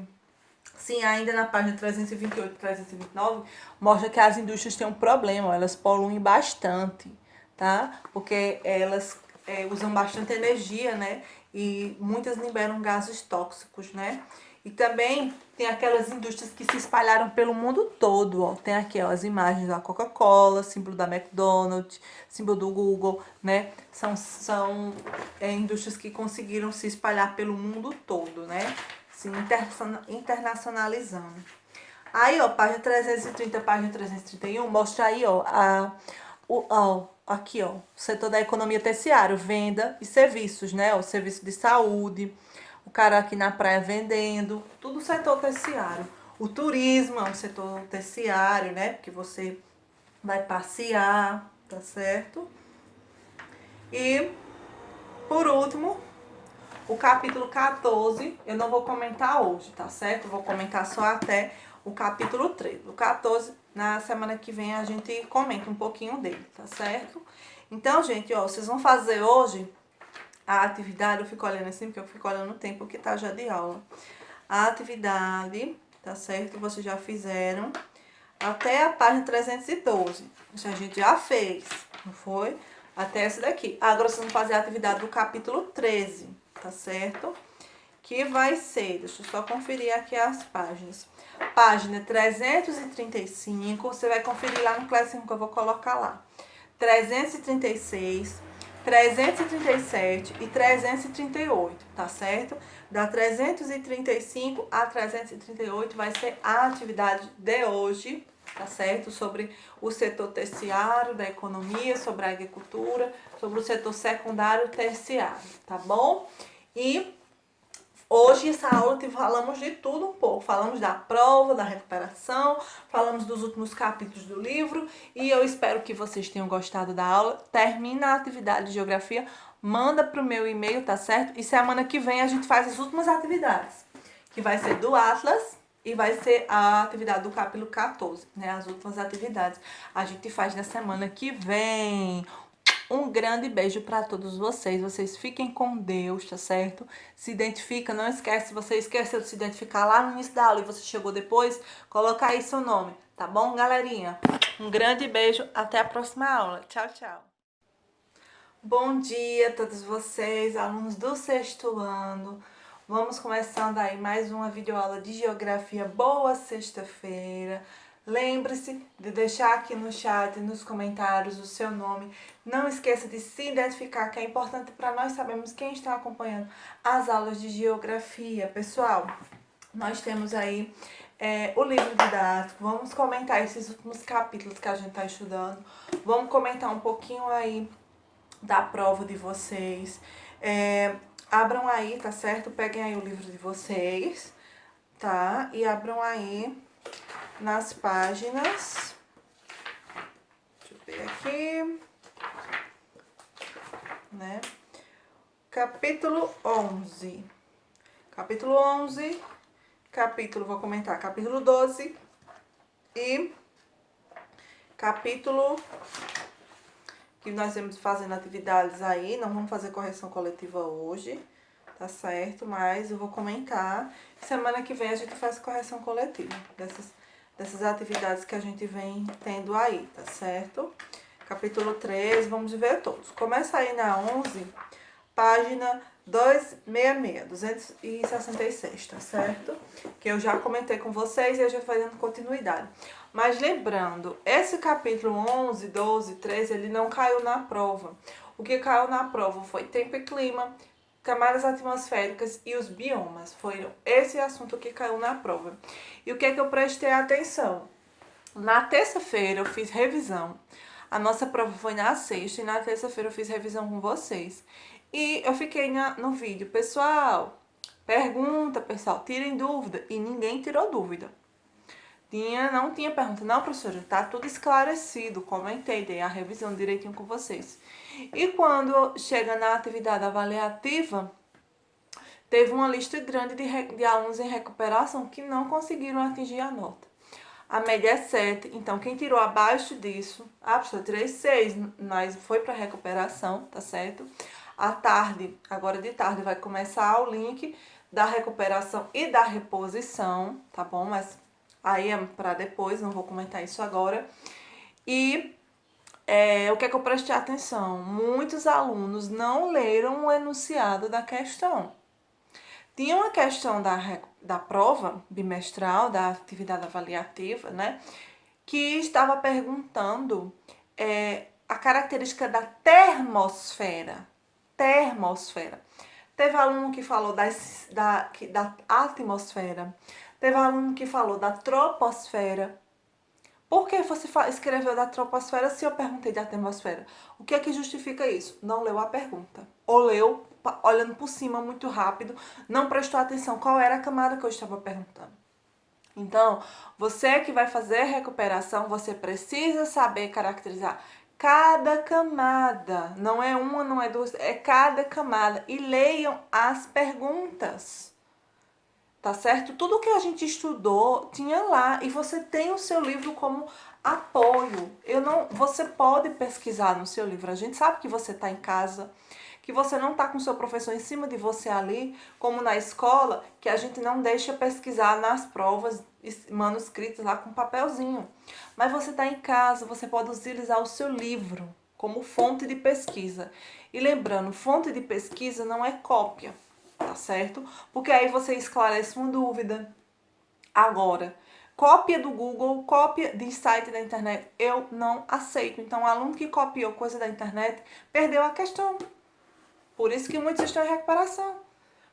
Sim, ainda na página 328 e 329, mostra que as indústrias têm um problema, elas poluem bastante, tá? Porque elas usam bastante energia, né? E muitas liberam gases tóxicos, né? E também tem aquelas indústrias que se espalharam pelo mundo todo, ó. Tem aqui, ó, as imagens da Coca-Cola, símbolo da McDonald's, símbolo do Google, né? São indústrias que conseguiram se espalhar pelo mundo todo, né? Se internacionalizando. Aí, ó, página 330, página 331, mostra aí, ó, aqui, ó, o setor da economia terciária, venda e serviços, né? O serviço de saúde, o cara aqui na praia vendendo, tudo setor terciário. O turismo é um setor terciário, né? Porque você vai passear, tá certo? E, por último, o capítulo 14, eu não vou comentar hoje, tá certo? Eu vou comentar só até o capítulo 13. O 14, na semana que vem, a gente comenta um pouquinho dele, tá certo? Então, gente, ó, vocês vão fazer hoje a atividade, eu fico olhando assim, porque eu fico olhando o tempo que tá já de aula. A atividade, tá certo? Vocês já fizeram até a página 312. Isso a gente já fez, não foi? Até essa daqui. Agora vocês vão fazer a atividade do capítulo 13, tá certo? Que vai ser, deixa eu só conferir aqui as páginas. Página 335, você vai conferir lá no Classroom que eu vou colocar lá. 336, 337 e 338, tá certo? Da 335 a 338 vai ser a atividade de hoje, tá certo? Sobre o setor terciário da economia, sobre a agricultura, sobre o setor secundário terciário, tá bom? E hoje, essa aula, falamos de tudo um pouco. Falamos da prova, da recuperação, falamos dos últimos capítulos do livro e eu espero que vocês tenham gostado da aula. Termina a atividade de geografia, manda para o meu e-mail, tá certo? E semana que vem a gente faz as últimas atividades, que vai ser do Atlas e vai ser a atividade do capítulo 14, né? As últimas atividades a gente faz na semana que vem. Um grande beijo para todos vocês. Vocês fiquem com Deus, tá certo? Se identifica, não esquece. Se você esqueceu de se identificar lá no início da aula e você chegou depois, coloca aí seu nome, tá bom, galerinha? Um grande beijo. Até a próxima aula. Tchau, tchau. Bom dia a todos vocês, alunos do sexto ano. Vamos começando aí mais uma videoaula de geografia. Boa sexta-feira. Lembre-se de deixar aqui no chat, nos comentários, o seu nome. Não esqueça de se identificar, que é importante para nós sabermos quem está acompanhando as aulas de geografia. Pessoal, nós temos aí o livro didático. Vamos comentar esses últimos capítulos que a gente está estudando. Vamos comentar um pouquinho aí da prova de vocês. Abram aí, tá certo? Peguem aí o livro de vocês, tá? E abram aí nas páginas. Deixa eu ver aqui. Né? Capítulo 11. Capítulo 11. Vou comentar capítulo 12 e capítulo que nós vamos fazendo atividades aí. Não vamos fazer correção coletiva hoje, tá certo? Mas eu vou comentar. Semana que vem a gente faz correção coletiva dessas atividades que a gente vem tendo aí, tá certo? Capítulo 13, vamos ver todos. Começa aí na 11, página 266, tá certo? Que eu já comentei com vocês e a gente vai dando continuidade. Mas lembrando, esse capítulo 11, 12, 13, ele não caiu na prova. O que caiu na prova foi tempo e clima, camadas atmosféricas e os biomas. Foi esse assunto que caiu na prova. E o que é que eu prestei atenção? Na terça-feira eu fiz revisão. A nossa prova foi na sexta e na terça-feira eu fiz revisão com vocês. E eu fiquei no vídeo, pessoal, pergunta, pessoal, tirem dúvida. E ninguém tirou dúvida. Não tinha pergunta. Não, professora, tá tudo esclarecido. Comentei, dei a revisão direitinho com vocês. E quando chega na atividade avaliativa, teve uma lista grande de alunos em recuperação que não conseguiram atingir a nota. A média é 7, então quem tirou abaixo disso, professora, eu tirei 6, mas foi para recuperação, tá certo? À tarde, agora de tarde, vai começar o link da recuperação e da reposição, tá bom? Mas aí é para depois, não vou comentar isso agora. E o que é que eu prestei atenção? Muitos alunos não leram o enunciado da questão. Tinha uma questão da prova bimestral, da atividade avaliativa, né? Que estava perguntando a característica da termosfera. Termosfera. Teve aluno que falou da atmosfera. Teve aluno que falou da troposfera. Por que você escreveu da troposfera se eu perguntei da atmosfera? O que é que justifica isso? Não leu a pergunta. Ou leu olhando por cima muito rápido, não prestou atenção qual era a camada que eu estava perguntando. Então, você que vai fazer recuperação, você precisa saber caracterizar cada camada. Não é uma, não é duas, é cada camada. E leiam as perguntas. Tá certo? Tudo que a gente estudou tinha lá e você tem o seu livro como apoio. Você pode pesquisar no seu livro. A gente sabe que você está em casa, que você não está com o seu professor em cima de você ali, como na escola, que a gente não deixa pesquisar nas provas manuscritas lá com papelzinho. Mas você está em casa, você pode utilizar o seu livro como fonte de pesquisa. E lembrando, fonte de pesquisa não é cópia. Tá certo? Porque aí você esclarece uma dúvida. Agora, cópia do Google, cópia de site da internet, eu não aceito. Então, o aluno que copiou coisa da internet perdeu a questão. Por isso que muitos estão em recuperação.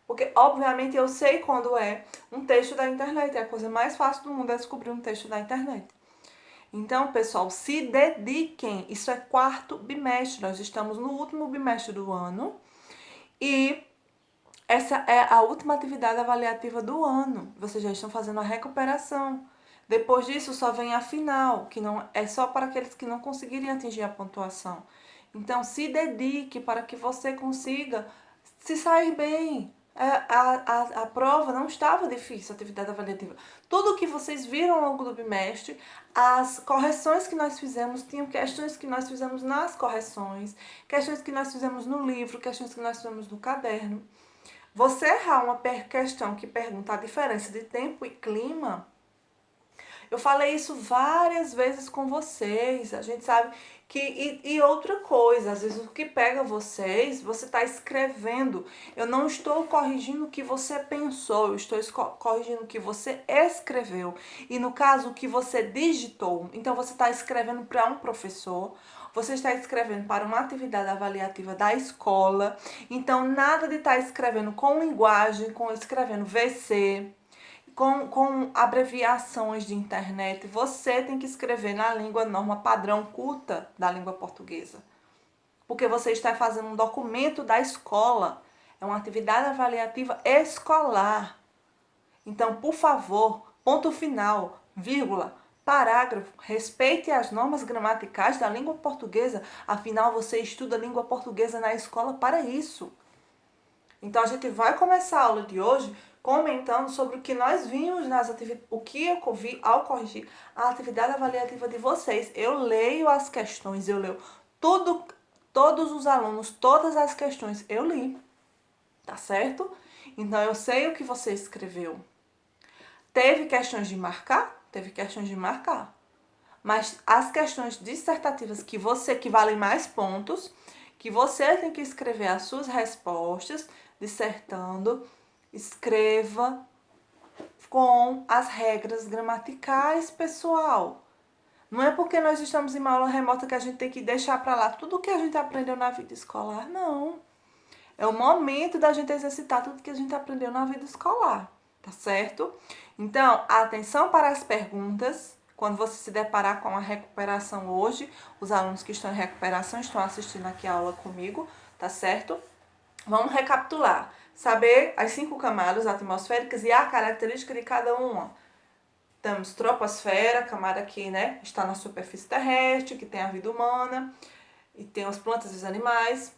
Porque, obviamente, eu sei quando é um texto da internet. É a coisa mais fácil do mundo é descobrir um texto da internet. Então, pessoal, se dediquem. Isso é 4º bimestre. Nós estamos no último bimestre do ano. E essa é a última atividade avaliativa do ano. Vocês já estão fazendo a recuperação. Depois disso, só vem a final, que não é só para aqueles que não conseguirem atingir a pontuação. Então, se dedique para que você consiga se sair bem. A prova não estava difícil, a atividade avaliativa. Tudo que vocês viram ao longo do bimestre, as correções que nós fizemos, tinham questões que nós fizemos nas correções, questões que nós fizemos no livro, questões que nós fizemos no caderno. Você errar uma questão que pergunta a diferença de tempo e clima, eu falei isso várias vezes com vocês. A gente sabe que. E outra coisa, às vezes o que pega vocês, você está escrevendo. Eu não estou corrigindo o que você pensou, eu estou corrigindo o que você escreveu. E no caso, o que você digitou. Então você está escrevendo para um professor. Você está escrevendo para uma atividade avaliativa da escola. Então, nada de estar escrevendo com linguagem, escrevendo VC, com abreviações de internet. Você tem que escrever na língua norma padrão culta da língua portuguesa. Porque você está fazendo um documento da escola. É uma atividade avaliativa escolar. Então, por favor, ponto final, vírgula, parágrafo, respeite as normas gramaticais da língua portuguesa, afinal você estuda língua portuguesa na escola para isso. Então a gente vai começar a aula de hoje comentando sobre o que nós vimos nas atividades, o que eu vi ao corrigir a atividade avaliativa de vocês. Eu leio as questões, eu leio todos os alunos, todas as questões, eu li, tá certo? Então eu sei o que você escreveu. Teve questões de marcar? Teve questões de marcar. Mas as questões dissertativas que valem mais pontos, que você tem que escrever as suas respostas, dissertando, escreva com as regras gramaticais, pessoal. Não é porque nós estamos em uma aula remota que a gente tem que deixar para lá tudo o que a gente aprendeu na vida escolar, não. É o momento da gente exercitar tudo que a gente aprendeu na vida escolar, tá certo? Então, atenção para as perguntas. Quando você se deparar com a recuperação hoje, os alunos que estão em recuperação estão assistindo aqui a aula comigo, tá certo? Vamos recapitular. Saber as 5 camadas atmosféricas e a característica de cada uma. Temos troposfera, camada que, né, está na superfície terrestre, que tem a vida humana, e tem as plantas e os animais.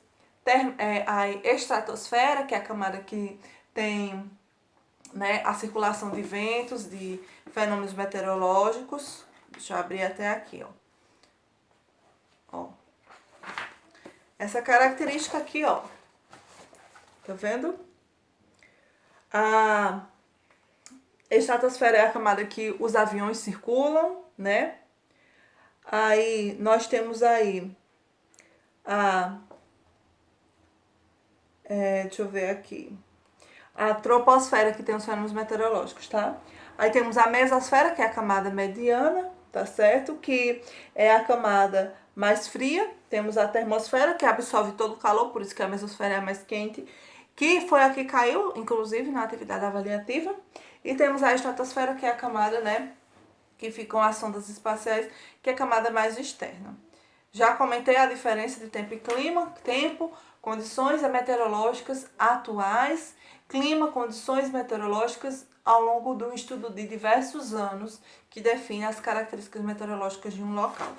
A estratosfera, que é a camada que tem, né, a circulação de ventos, de fenômenos meteorológicos. Deixa eu abrir até aqui, ó. Essa característica aqui, ó. Tá vendo? A estratosfera é a camada que os aviões circulam, né? Aí nós temos aí a... deixa eu ver aqui. A troposfera, que tem os fenômenos meteorológicos, tá? Aí temos a mesosfera, que é a camada mediana, tá certo? Que é a camada mais fria. Temos a termosfera, que absorve todo o calor, por isso que a mesosfera é a mais quente, que foi a que caiu, inclusive, na atividade avaliativa. E temos a estratosfera, que é a camada, né, que ficam as sondas espaciais, que é a camada mais externa. Já comentei a diferença de tempo e clima, tempo, condições meteorológicas atuais, clima, condições meteorológicas ao longo de um estudo de diversos anos que define as características meteorológicas de um local.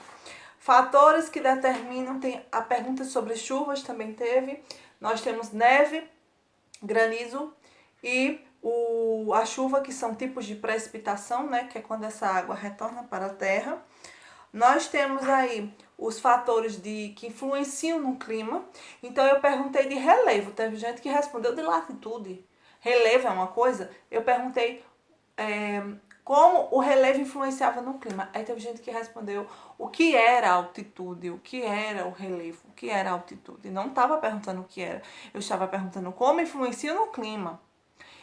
Fatores que determinam, tem a pergunta sobre chuvas também teve. Nós temos neve, granizo e a chuva, que são tipos de precipitação, né, que é quando essa água retorna para a terra. Nós temos aí os fatores que influenciam no clima. Então eu perguntei de relevo, teve gente que respondeu de latitude. Relevo é uma coisa? Eu perguntei como o relevo influenciava no clima. Aí teve gente que respondeu o que era a altitude, o que era o relevo, o que era a altitude. Não estava perguntando o que era, eu estava perguntando como influencia no clima.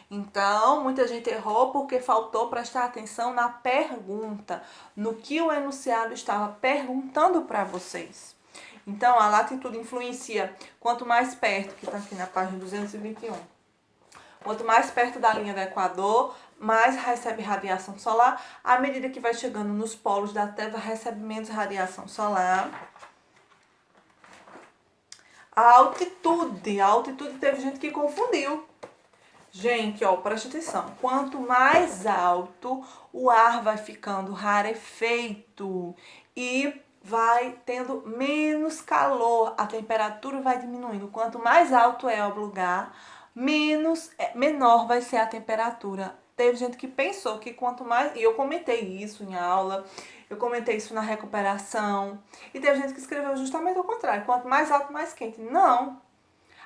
Então, muita gente errou porque faltou prestar atenção na pergunta, no que o enunciado estava perguntando para vocês. Então, a latitude influencia quanto mais perto, que está aqui na página 221, quanto mais perto da linha do Equador, mais recebe radiação solar. À medida que vai chegando nos polos da Terra, recebe menos radiação solar. A altitude teve gente que confundiu. Gente, ó, preste atenção. Quanto mais alto, o ar vai ficando rarefeito e vai tendo menos calor, a temperatura vai diminuindo. Quanto mais alto é o lugar, menor vai ser a temperatura. Teve gente que pensou que quanto mais... E eu comentei isso em aula, eu comentei isso na recuperação. E teve gente que escreveu justamente o contrário. Quanto mais alto, mais quente. Não.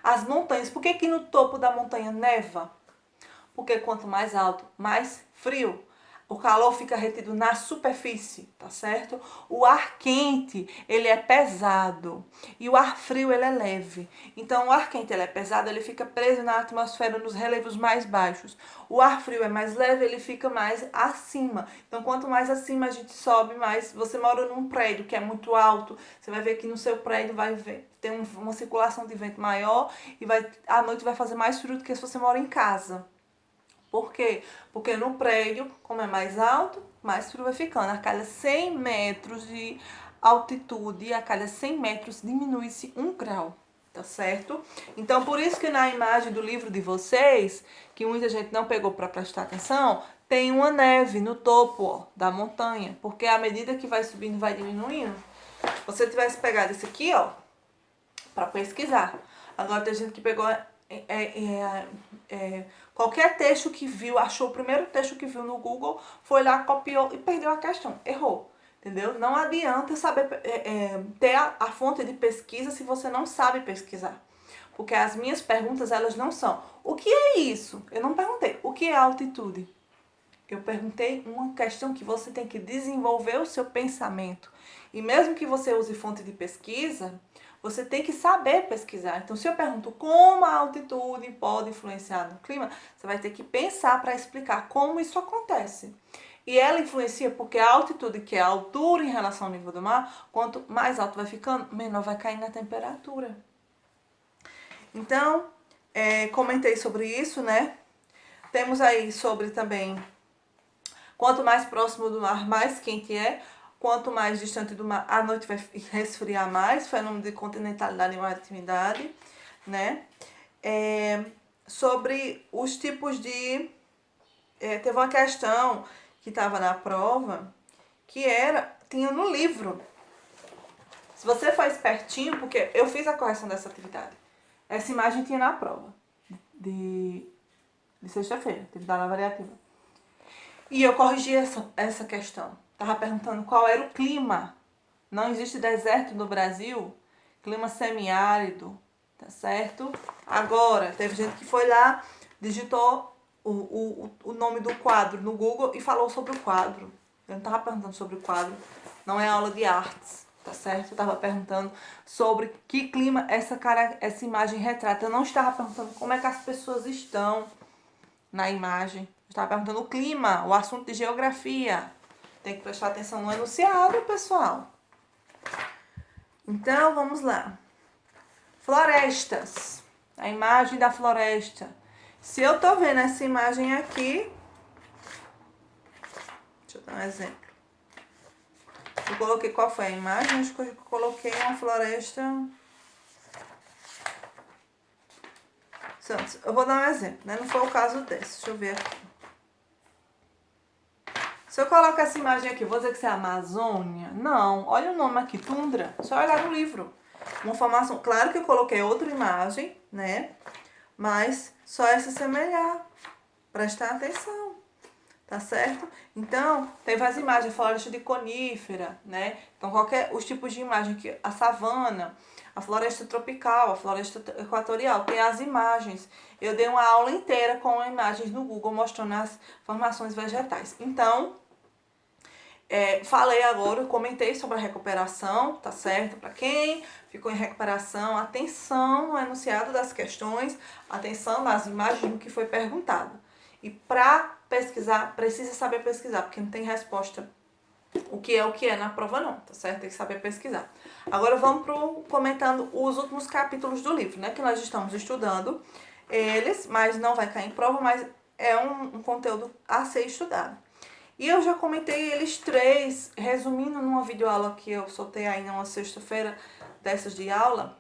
As montanhas, por que que no topo da montanha neva? Porque quanto mais alto, mais frio. O calor fica retido na superfície, tá certo? O ar quente, ele é pesado e o ar frio, ele é leve. Então, o ar quente, ele é pesado, ele fica preso na atmosfera nos relevos mais baixos. O ar frio é mais leve, ele fica mais acima. Então, quanto mais acima a gente sobe, mais você mora num prédio que é muito alto, você vai ver que no seu prédio vai ter uma circulação de vento maior e à noite vai fazer mais frio do que se você mora em casa. Por quê? Porque no prédio, como é mais alto, mais frio vai ficando. A cada 100 metros de altitude, a cada 100 metros diminui-se 1 grau, tá certo? Então, por isso que na imagem do livro de vocês, que muita gente não pegou para prestar atenção, tem uma neve no topo, ó, da montanha. Porque à medida que vai subindo, vai diminuindo. Se você tivesse pegado esse aqui, ó, para pesquisar. Agora tem gente que pegou qualquer texto que viu, achou o primeiro texto que viu no Google, foi lá, copiou e perdeu a questão, errou, entendeu? Não adianta saber ter a fonte de pesquisa se você não sabe pesquisar. Porque as minhas perguntas, elas não são, o que é isso? Eu não perguntei, o que é altitude? Eu perguntei uma questão que você tem que desenvolver o seu pensamento. E mesmo que você use fonte de pesquisa, você tem que saber pesquisar. Então, se eu pergunto como a altitude pode influenciar no clima, você vai ter que pensar para explicar como isso acontece. E ela influencia porque a altitude, que é a altura em relação ao nível do mar, quanto mais alto vai ficando, menor vai cair na temperatura. Então, comentei sobre isso, né? Temos aí sobre também, quanto mais próximo do mar, mais quente é. Quanto mais distante do mar, a noite vai resfriar mais, fenômeno de continentalidade e maritimidade, né? Sobre os tipos de... teve uma questão que estava na prova, que tinha no livro. Se você for espertinho, porque eu fiz a correção dessa atividade. Essa imagem tinha na prova de sexta-feira, atividade avaliativa. E eu corrigi essa questão. Estava perguntando qual era o clima. Não existe deserto no Brasil. Clima semiárido, tá certo? Agora, teve gente que foi lá, digitou o nome do quadro no Google e falou sobre o quadro. Eu não estava perguntando sobre o quadro, não é aula de artes, tá certo? Eu estava perguntando sobre que clima essa imagem retrata. Eu não estava perguntando como é que as pessoas estão na imagem. Eu estava perguntando o clima, o assunto de geografia. Tem que prestar atenção no enunciado, pessoal. Então, vamos lá. Florestas. A imagem da floresta. Se eu tô vendo essa imagem aqui... Deixa eu dar um exemplo. Eu coloquei qual foi a imagem? Acho que eu coloquei uma floresta... Santos. Eu vou dar um exemplo, né? Não foi o caso desse. Deixa eu ver aqui. Se eu colocar essa imagem aqui, vou dizer que isso é Amazônia? Não. Olha o nome aqui, tundra. Só olhar no livro. Uma informação. Claro que eu coloquei outra imagem, né? Mas só é se assemelhar. Prestar atenção. Tá certo? Então, tem várias imagens, floresta de conífera, né? Então, os tipos de imagem, que a savana, a floresta tropical, a floresta equatorial, tem as imagens. Eu dei uma aula inteira com imagens no Google mostrando as formações vegetais. Então, falei agora, comentei sobre a recuperação, tá certo? Para quem ficou em recuperação, atenção no enunciado das questões, atenção nas imagens do que foi perguntado. E para pesquisar, precisa saber pesquisar, porque não tem resposta o que é na prova não, tá certo? Tem que saber pesquisar. Agora vamos comentando os últimos capítulos do livro, né? Que nós estamos estudando eles, mas não vai cair em prova, mas é um conteúdo a ser estudado. E eu já comentei eles 3, resumindo numa videoaula que eu soltei aí numa sexta-feira dessas de aula,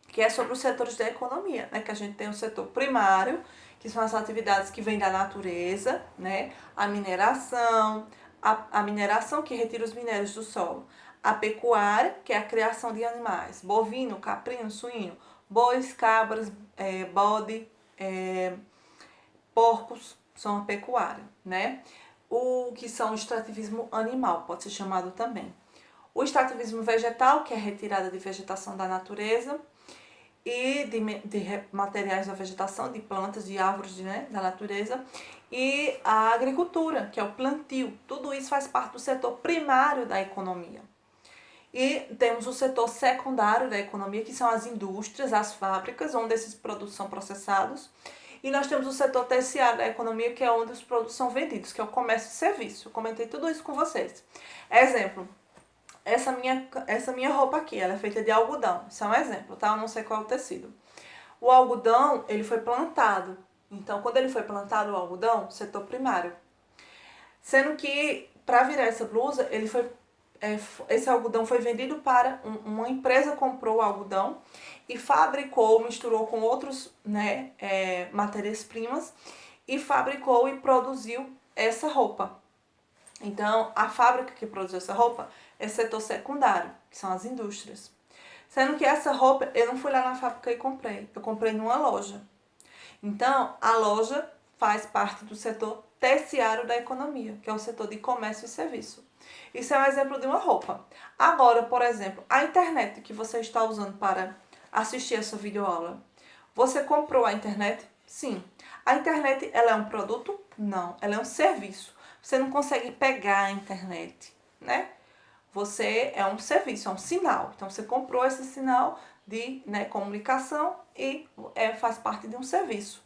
que é sobre os setores da economia, né? Que a gente tem o setor primário, que são as atividades que vêm da natureza, né? A mineração, a mineração que retira os minérios do solo. A pecuária, que é a criação de animais, bovino, caprino, suíno, bois, cabras, bode, porcos, são a pecuária, né? O que são o extrativismo animal, pode ser chamado também. O extrativismo vegetal, que é a retirada de vegetação da natureza, e de materiais da vegetação, de plantas, de árvores, né, da natureza, e a agricultura, que é o plantio. Tudo isso faz parte do setor primário da economia. E temos o setor secundário da economia, que são as indústrias, as fábricas, onde esses produtos são processados. E nós temos o setor terciário da economia, que é onde os produtos são vendidos, que é o comércio e serviço. Eu comentei tudo isso com vocês. Exemplo. Essa minha roupa aqui, ela é feita de algodão. Isso é um exemplo, tá? Eu não sei qual é o tecido. O algodão, ele foi plantado. Então, quando ele foi plantado, o algodão, setor primário. Sendo que, para virar essa blusa, esse algodão foi vendido para... uma empresa comprou o algodão e fabricou, misturou com outros, né, matérias-primas e fabricou e produziu essa roupa. Então, a fábrica que produziu essa roupa é setor secundário, que são as indústrias. Sendo que essa roupa, eu não fui lá na fábrica e comprei. Eu comprei numa loja. Então, a loja faz parte do setor terciário da economia, que é o setor de comércio e serviço. Isso é um exemplo de uma roupa. Agora, por exemplo, a internet que você está usando para assistir essa videoaula. Você comprou a internet? Sim. A internet, ela é um produto? Não. Ela é um serviço. Você não consegue pegar a internet, né? Você é um serviço, é um sinal. Então, você comprou esse sinal de, né, comunicação e faz parte de um serviço.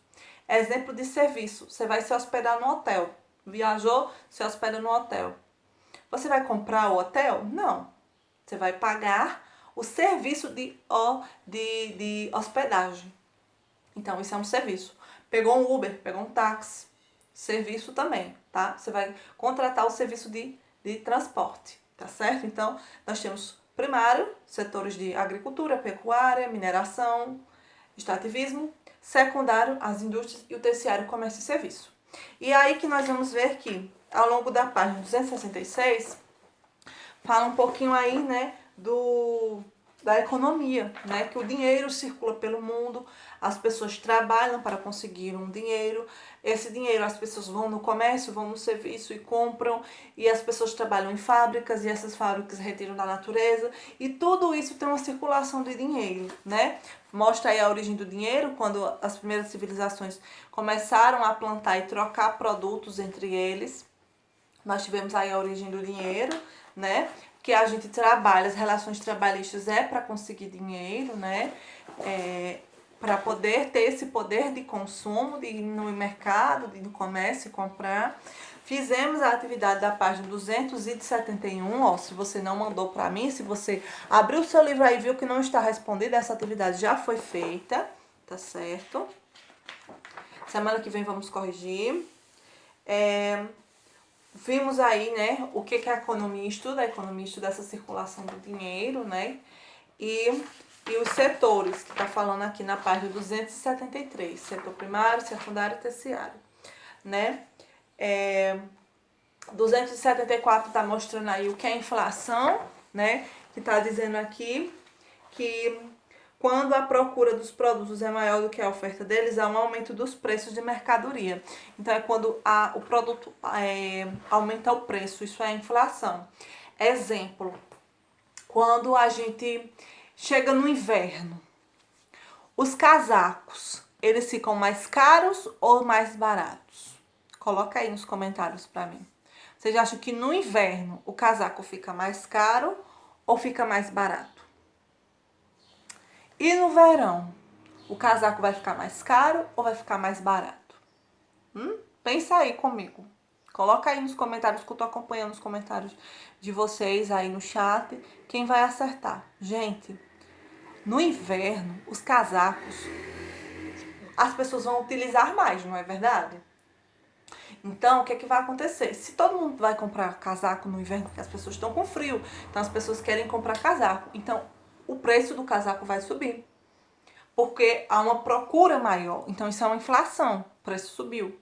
Exemplo de serviço, você vai se hospedar no hotel. Viajou, se hospeda no hotel. Você vai comprar o hotel? Não. Você vai pagar o serviço de hospedagem. Então, isso é um serviço. Pegou um Uber, pegou um táxi. Serviço também, tá? Você vai contratar o serviço de transporte, tá certo? Então, nós temos primário, setores de agricultura, pecuária, mineração, extrativismo, secundário, as indústrias e o terciário, comércio e serviço. E aí que nós vamos ver que, ao longo da página 266, fala um pouquinho aí, né, da economia, né? Que o dinheiro circula pelo mundo, as pessoas trabalham para conseguir um dinheiro, esse dinheiro as pessoas vão no comércio, vão no serviço e compram, e as pessoas trabalham em fábricas, e essas fábricas retiram da natureza, e tudo isso tem uma circulação de dinheiro, né? Mostra aí a origem do dinheiro, quando as primeiras civilizações começaram a plantar e trocar produtos entre eles. Nós tivemos aí a origem do dinheiro, né? Que a gente trabalha, as relações trabalhistas é para conseguir dinheiro, né? Para poder ter esse poder de consumo, de ir no mercado, de ir no comércio e comprar. Fizemos a atividade da página 271, ó, se você não mandou para mim, se você abriu o seu livro aí e viu que não está respondida, essa atividade já foi feita, tá certo? Semana que vem vamos corrigir. Vimos aí, né, o que a economia estuda. A economia estuda essa circulação do dinheiro, né, e os setores, que está falando aqui na página 273, setor primário, secundário e terciário, né. 274 está mostrando aí o que é inflação, né, que está dizendo aqui que quando a procura dos produtos é maior do que a oferta deles, há um aumento dos preços de mercadoria. Então, é quando o produto aumenta o preço, isso é a inflação. Exemplo, quando a gente chega no inverno, os casacos, eles ficam mais caros ou mais baratos? Coloca aí nos comentários para mim. Vocês acham que no inverno o casaco fica mais caro ou fica mais barato? E no verão, o casaco vai ficar mais caro ou vai ficar mais barato? Pensa aí comigo. Coloca aí nos comentários, que eu tô acompanhando os comentários de vocês aí no chat. Quem vai acertar? Gente, no inverno, os casacos, as pessoas vão utilizar mais, não é verdade? Então, o que é que vai acontecer? Se todo mundo vai comprar casaco no inverno, porque as pessoas estão com frio, então as pessoas querem comprar casaco. Então, o preço do casaco vai subir, porque há uma procura maior. Então, isso é uma inflação, o preço subiu.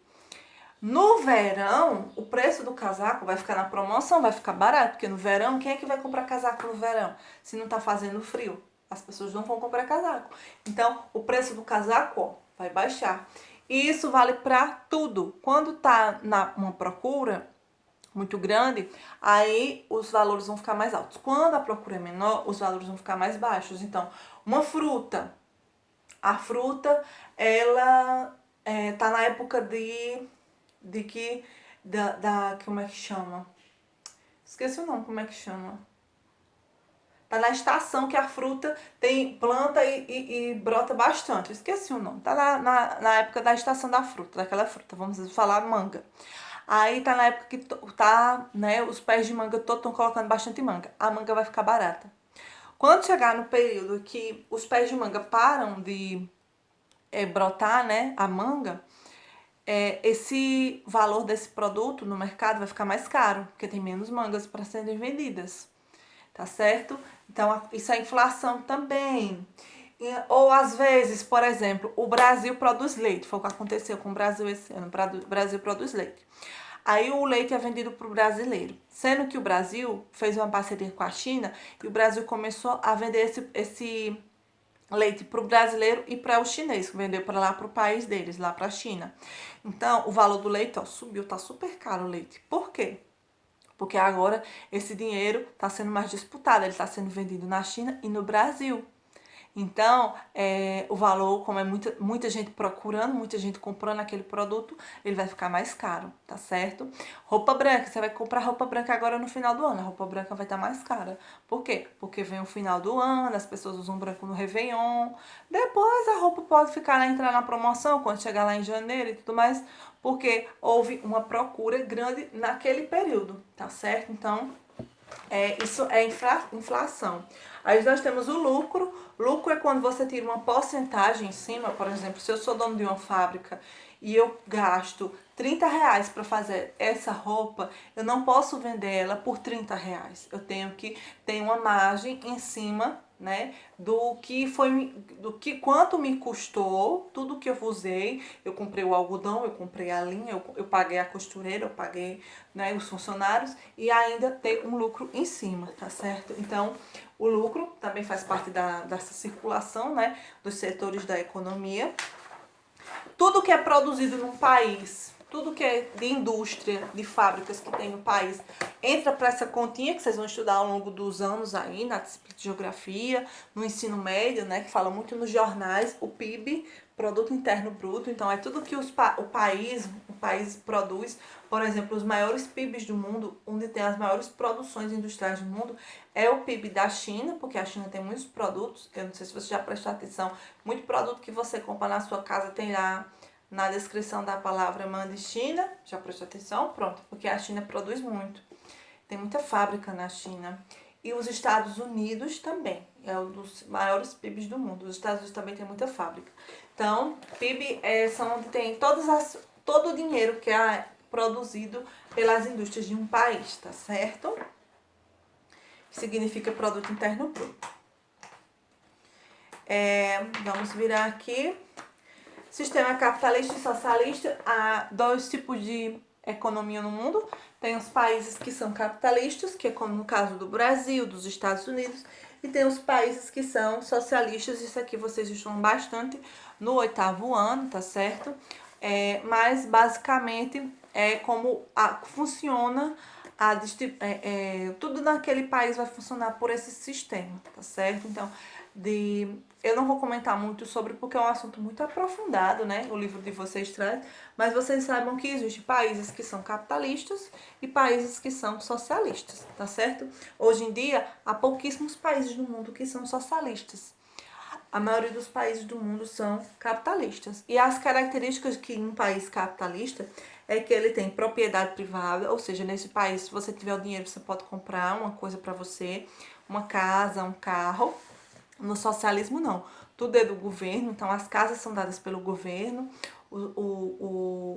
No verão, o preço do casaco vai ficar na promoção, vai ficar barato, porque no verão, quem é que vai comprar casaco no verão? Se não tá fazendo frio, as pessoas não vão comprar casaco. Então, o preço do casaco, ó, vai baixar. E isso vale para tudo. Quando tá uma procura muito grande, aí os valores vão ficar mais altos. Quando a procura é menor, os valores vão ficar mais baixos. Então, uma fruta, a fruta, ela tá na época como é que chama? Esqueci o nome, como é que chama? Tá na estação que a fruta tem planta e brota bastante. Esqueci o nome. Tá na época da estação da fruta, daquela fruta. Vamos falar manga. Aí tá na época que tá, né, os pés de manga todos estão colocando bastante manga. A manga vai ficar barata. Quando chegar no período que os pés de manga param de brotar, né, a manga, esse valor desse produto no mercado vai ficar mais caro, porque tem menos mangas para serem vendidas, tá certo? Então, isso é inflação também. Ou às vezes, por exemplo, o Brasil produz leite, foi o que aconteceu com o Brasil esse ano, o Brasil produz leite. Aí o leite é vendido para o brasileiro, sendo que o Brasil fez uma parceria com a China e o Brasil começou a vender esse leite para o brasileiro e para o chinês, que vendeu para lá, para o país deles, lá para a China. Então, o valor do leite, ó, subiu, tá super caro o leite. Por quê? Porque agora esse dinheiro está sendo mais disputado, ele está sendo vendido na China e no Brasil. Então, o valor, como é muita gente procurando, muita gente comprando aquele produto, ele vai ficar mais caro, tá certo? Roupa branca, você vai comprar roupa branca agora no final do ano, a roupa branca vai estar mais cara. Por quê? Porque vem o final do ano, as pessoas usam branco no Réveillon, depois a roupa pode entrar na promoção quando chegar lá em janeiro e tudo mais, porque houve uma procura grande naquele período, tá certo? Então, isso é inflação. Aí nós temos o lucro. Lucro é quando você tira uma porcentagem em cima. Por exemplo, se eu sou dono de uma fábrica e eu gasto R$30 para fazer essa roupa, eu não posso vender ela por R$30. Eu tenho que ter uma margem em cima né, quanto me custou tudo que eu usei. Eu comprei o algodão, eu comprei a linha, eu paguei a costureira, eu paguei, né, os funcionários e ainda ter um lucro em cima, tá certo? Então, o lucro também faz parte dessa circulação, né, dos setores da economia. Tudo que é produzido num país, tudo que é de indústria, de fábricas que tem no país, entra para essa continha que vocês vão estudar ao longo dos anos aí, na disciplina de geografia, no ensino médio, né, que fala muito nos jornais, o PIB, Produto Interno Bruto. Então, é tudo que o país produz. Por exemplo, os maiores PIBs do mundo, onde tem as maiores produções industriais do mundo, é o PIB da China, porque a China tem muitos produtos. Eu não sei se você já prestou atenção, muito produto que você compra na sua casa tem lá na descrição da palavra mande China. Já prestou atenção? Pronto, porque a China produz muito. Tem muita fábrica na China. E os Estados Unidos também, é um dos maiores PIBs do mundo. Os Estados Unidos também tem muita fábrica. Então, PIB são onde tem todo o dinheiro que é produzido pelas indústrias de um país, tá certo? Significa Produto Interno Bruto. Vamos virar aqui. Sistema capitalista e socialista. Há dois tipos de economia no mundo. Tem os países que são capitalistas, que é como no caso do Brasil, dos Estados Unidos, e tem os países que são socialistas. Isso aqui vocês estudam bastante no 8º ano, tá certo? Mas basicamente é como funciona tudo naquele país vai funcionar por esse sistema, tá certo? Então, eu não vou comentar muito sobre, porque é um assunto muito aprofundado, né? O livro de vocês traz, mas vocês saibam que existem países que são capitalistas e países que são socialistas, tá certo? Hoje em dia, há pouquíssimos países no mundo que são socialistas. A maioria dos países do mundo são capitalistas. E as características que um país capitalista é que ele tem propriedade privada, ou seja, nesse país, se você tiver o dinheiro, você pode comprar uma coisa para você, uma casa, um carro. No socialismo, não. Tudo é do governo, então as casas são dadas pelo governo,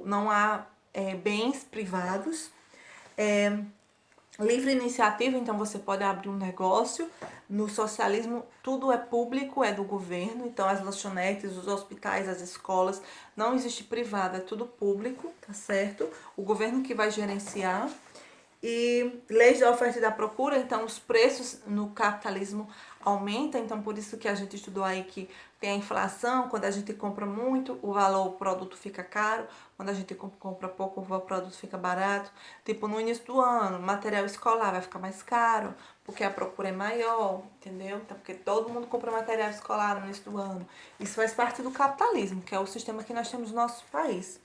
não há bens privados. Livre iniciativa, então você pode abrir um negócio. No socialismo, tudo é público, é do governo, então as lanchonetes, os hospitais, as escolas, não existe privado, é tudo público, tá certo? O governo que vai gerenciar. E leis da oferta e da procura, então os preços no capitalismo aumentam, então por isso que a gente estudou aí que tem a inflação. Quando a gente compra muito, o produto fica caro; quando a gente compra pouco, o produto fica barato. Tipo, no início do ano, material escolar vai ficar mais caro, porque a procura é maior, entendeu? Então, porque todo mundo compra material escolar no início do ano. Isso faz parte do capitalismo, que é o sistema que nós temos no nosso país.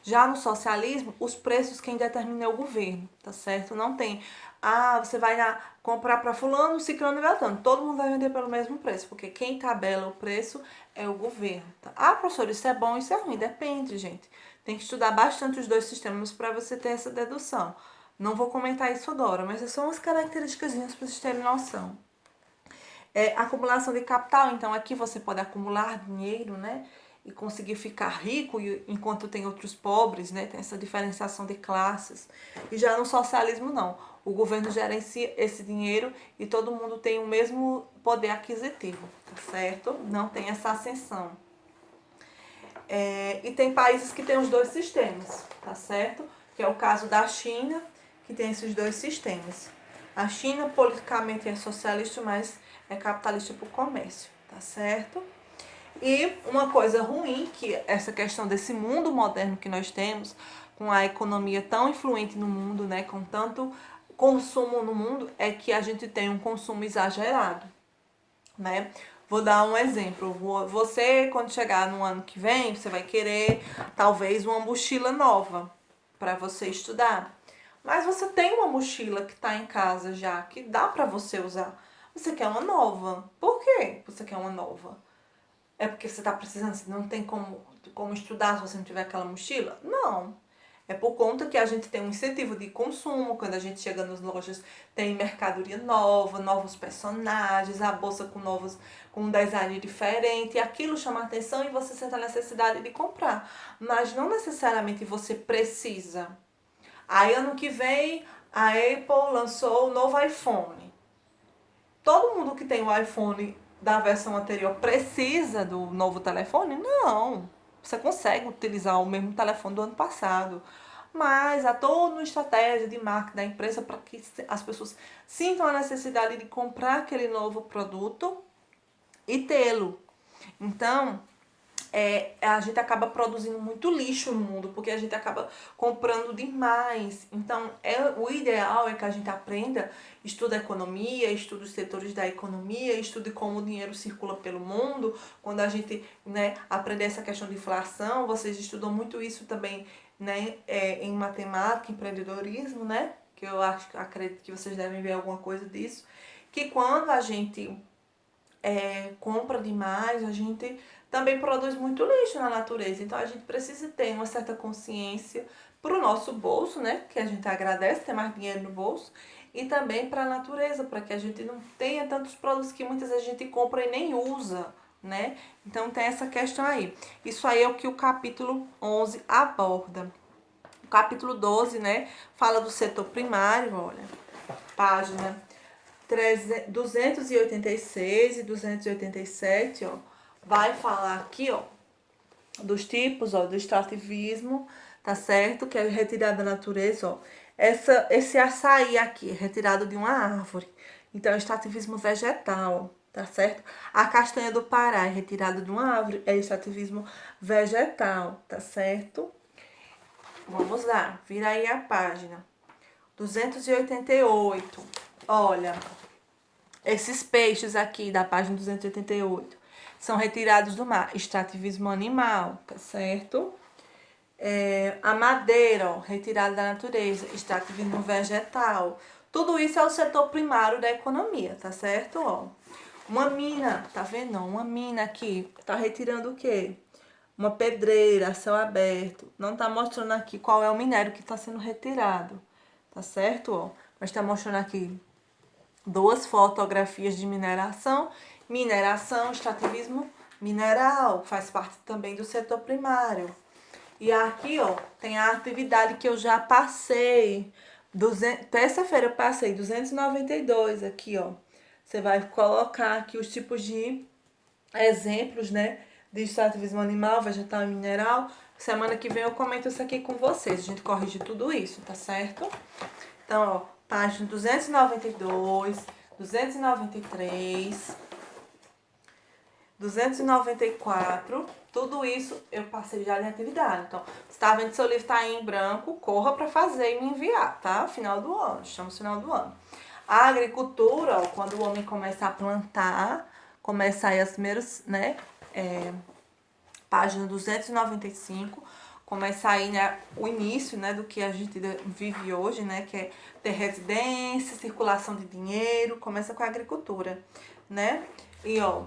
Já no socialismo, os preços quem determina é o governo, tá certo? Não tem, você vai comprar para fulano, ciclano e beltrano. Todo mundo vai vender pelo mesmo preço, porque quem tabela o preço é o governo. Tá? Professor, isso é bom, isso é ruim? Depende, gente. Tem que estudar bastante os dois sistemas para você ter essa dedução. Não vou comentar isso agora, mas são as características para vocês terem noção. Acumulação de capital, então aqui você pode acumular dinheiro, né? E conseguir ficar rico enquanto tem outros pobres, né? Tem essa diferenciação de classes. E já no socialismo, não. O governo gerencia esse dinheiro e todo mundo tem o mesmo poder aquisitivo, tá certo? Não tem essa ascensão. E tem países que têm os dois sistemas, tá certo? Que é o caso da China, que tem esses dois sistemas. A China politicamente é socialista, mas é capitalista por comércio, tá certo? E uma coisa ruim, que essa questão desse mundo moderno que nós temos, com a economia tão influente no mundo, né, com tanto consumo no mundo, é que a gente tem um consumo exagerado, né? Vou dar um exemplo. Você, quando chegar no ano que vem, você vai querer talvez uma mochila nova para você estudar. Mas você tem uma mochila que está em casa já, que dá para você usar. Você quer uma nova. Por quê você quer uma nova? É porque você está precisando, você não tem como estudar se você não tiver aquela mochila? Não. É por conta que a gente tem um incentivo de consumo. Quando a gente chega nas lojas, tem mercadoria nova, novos personagens, a bolsa com um design diferente. E aquilo chama a atenção e você sente a necessidade de comprar. Mas não necessariamente você precisa. Aí ano que vem, a Apple lançou o novo iPhone. Todo mundo que tem o iPhone da versão anterior precisa do novo telefone? Não. Você consegue utilizar o mesmo telefone do ano passado. Mas há toda uma estratégia de marketing da empresa para que as pessoas sintam a necessidade de comprar aquele novo produto e tê-lo. Então, a gente acaba produzindo muito lixo no mundo, porque a gente acaba comprando demais. Então, o ideal é que a gente aprenda, estude economia, estude os setores da economia, estude como o dinheiro circula pelo mundo. Quando a gente, né, aprender essa questão de inflação, vocês estudam muito isso também, né, em matemática, empreendedorismo, né? Que eu acredito que vocês devem ver alguma coisa disso. Que quando a gente compra demais, a gente também produz muito lixo na natureza. Então a gente precisa ter uma certa consciência para o nosso bolso, né? Que a gente agradece ter mais dinheiro no bolso. E também para a natureza, para que a gente não tenha tantos produtos que muitas vezes a gente compra e nem usa, né? Então tem essa questão aí. Isso aí é o que o capítulo 11 aborda. O capítulo 12, né, fala do setor primário, olha, página 286 e 287, ó, vai falar aqui, ó, dos tipos, ó, do extrativismo, tá certo? Que é retirado da natureza, ó. Esse açaí aqui é retirado de uma árvore. Então, é extrativismo vegetal, tá certo? A castanha do Pará é retirada de uma árvore, é extrativismo vegetal, tá certo? Vamos lá, vira aí a página 288. Olha, esses peixes aqui da página 288 são retirados do mar. Extrativismo animal, tá certo? A madeira, ó, retirada da natureza. Extrativismo vegetal. Tudo isso é o setor primário da economia, tá certo? Ó, uma mina, tá vendo? Uma mina aqui tá retirando o quê? Uma pedreira a céu aberto. Não tá mostrando aqui qual é o minério que está sendo retirado, tá certo? Ó, mas tá mostrando aqui duas fotografias de mineração. Mineração, extrativismo mineral, faz parte também do setor primário. E aqui, ó, tem a atividade que eu já passei. Terça-feira eu passei 292 aqui, ó. Você vai colocar aqui os tipos de exemplos, né, de extrativismo animal, vegetal e mineral. Semana que vem eu comento isso aqui com vocês. A gente corrige tudo isso, tá certo? Então, ó, página 292, 293, 294, tudo isso eu passei já de atividade. Então, se tá vendo que seu livro tá em branco, corra para fazer e me enviar, tá? Final do ano, estamos no final do ano. A agricultura, ó, quando o homem começa a plantar, começa aí as primeiras, né, página 295, começa aí, né, o início, né, do que a gente vive hoje, né, que é ter residência, circulação de dinheiro, começa com a agricultura, né? E ó,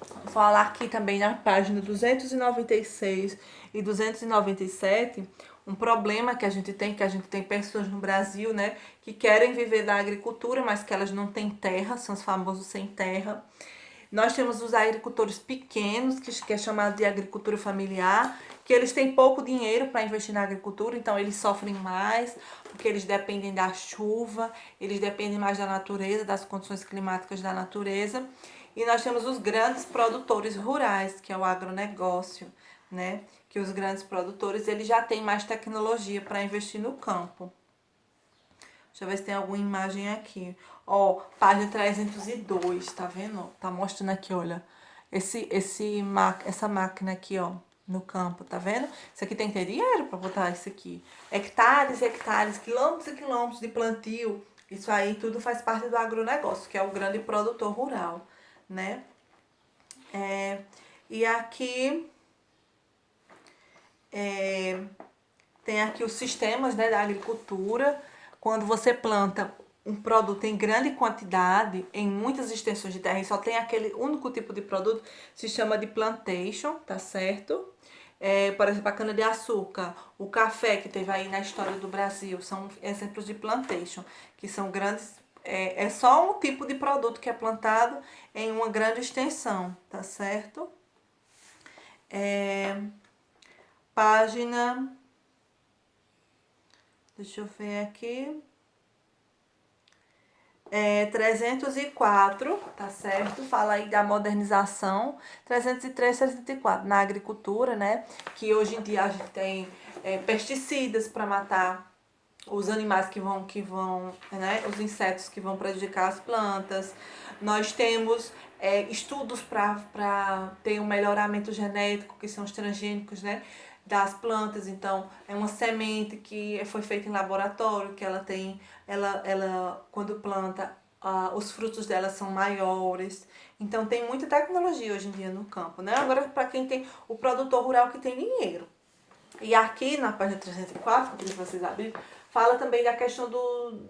vou falar aqui também na página 296 e 297, um problema que a gente tem pessoas no Brasil, né, que querem viver da agricultura, mas que elas não têm terra, são os famosos sem terra. Nós temos os agricultores pequenos, que é chamado de agricultura familiar, que eles têm pouco dinheiro para investir na agricultura, então eles sofrem mais, porque eles dependem da chuva, eles dependem mais da natureza, das condições climáticas da natureza. E nós temos os grandes produtores rurais, que é o agronegócio, né? Que os grandes produtores, eles já têm mais tecnologia para investir no campo. Deixa eu ver se tem alguma imagem aqui. Ó, página 302, tá vendo? Tá mostrando aqui, olha. Essa máquina aqui, ó, no campo, tá vendo? Isso aqui tem que ter dinheiro pra botar isso aqui. Hectares e hectares, quilômetros e quilômetros de plantio. Isso aí tudo faz parte do agronegócio, que é o grande produtor rural, né? E aqui tem aqui os sistemas, né, da agricultura. Quando você planta um produto em grande quantidade, em muitas extensões de terra, e só tem aquele único tipo de produto, se chama de plantation, tá certo? Por exemplo, a cana-de-açúcar, o café que teve aí na história do Brasil, são exemplos de plantation, que são grandes. É só um tipo de produto que é plantado em uma grande extensão, tá certo? Página. Deixa eu ver aqui. 304, tá certo? Fala aí da modernização. 303, 304, na agricultura, né? Que hoje em dia a gente tem pesticidas para matar os animais que vão, né? Os insetos que vão prejudicar as plantas. Nós temos estudos para ter um melhoramento genético, que são os transgênicos, né? Das plantas. Então, é uma semente que foi feita em laboratório, que ela tem, ela quando planta, os frutos dela são maiores. Então, tem muita tecnologia hoje em dia no campo, né? Agora, para quem tem o produtor rural que tem dinheiro. E aqui na página 304, que vocês abriram, fala também da questão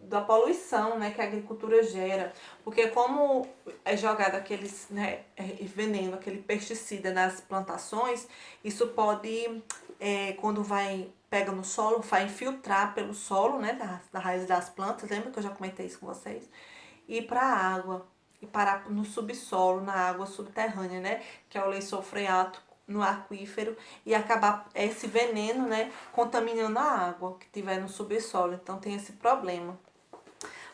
da poluição, né, que a agricultura gera. Porque como é jogado aqueles, né, veneno, aquele pesticida nas plantações, isso pode, quando pega no solo, vai infiltrar pelo solo, né, da raiz das plantas. Lembra que eu já comentei isso com vocês? E ir para a água, e parar no subsolo, na água subterrânea, né, que é o lençol freático, no aquífero, e acabar esse veneno, né, contaminando a água que tiver no subsolo. Então tem esse problema.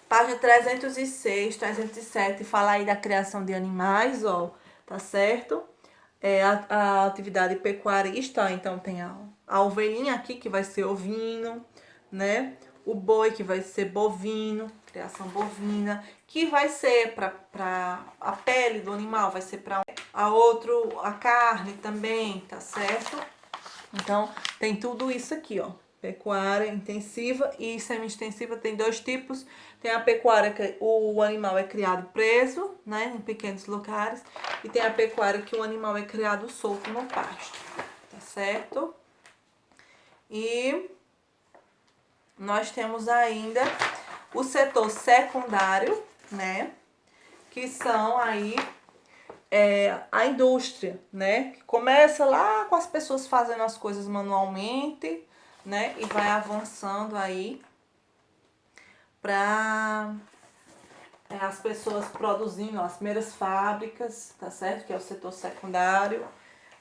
Página 306, 307 fala aí da criação de animais, ó, tá certo? A atividade pecuarista, então tem a ovelhinha aqui que vai ser ovino, né? O boi que vai ser bovino, criação bovina, que vai ser para a pele do animal, vai ser para a carne também, tá certo? Então, tem tudo isso aqui, ó. Pecuária intensiva e semi-extensiva tem dois tipos. Tem a pecuária que o animal é criado preso, né, em pequenos lugares. E tem a pecuária que o animal é criado solto no pasto, tá certo? E nós temos ainda o setor secundário, né, que são aí a indústria, né? Que começa lá com as pessoas fazendo as coisas manualmente, né? E vai avançando aí para as pessoas produzindo as primeiras fábricas, tá certo? Que é o setor secundário.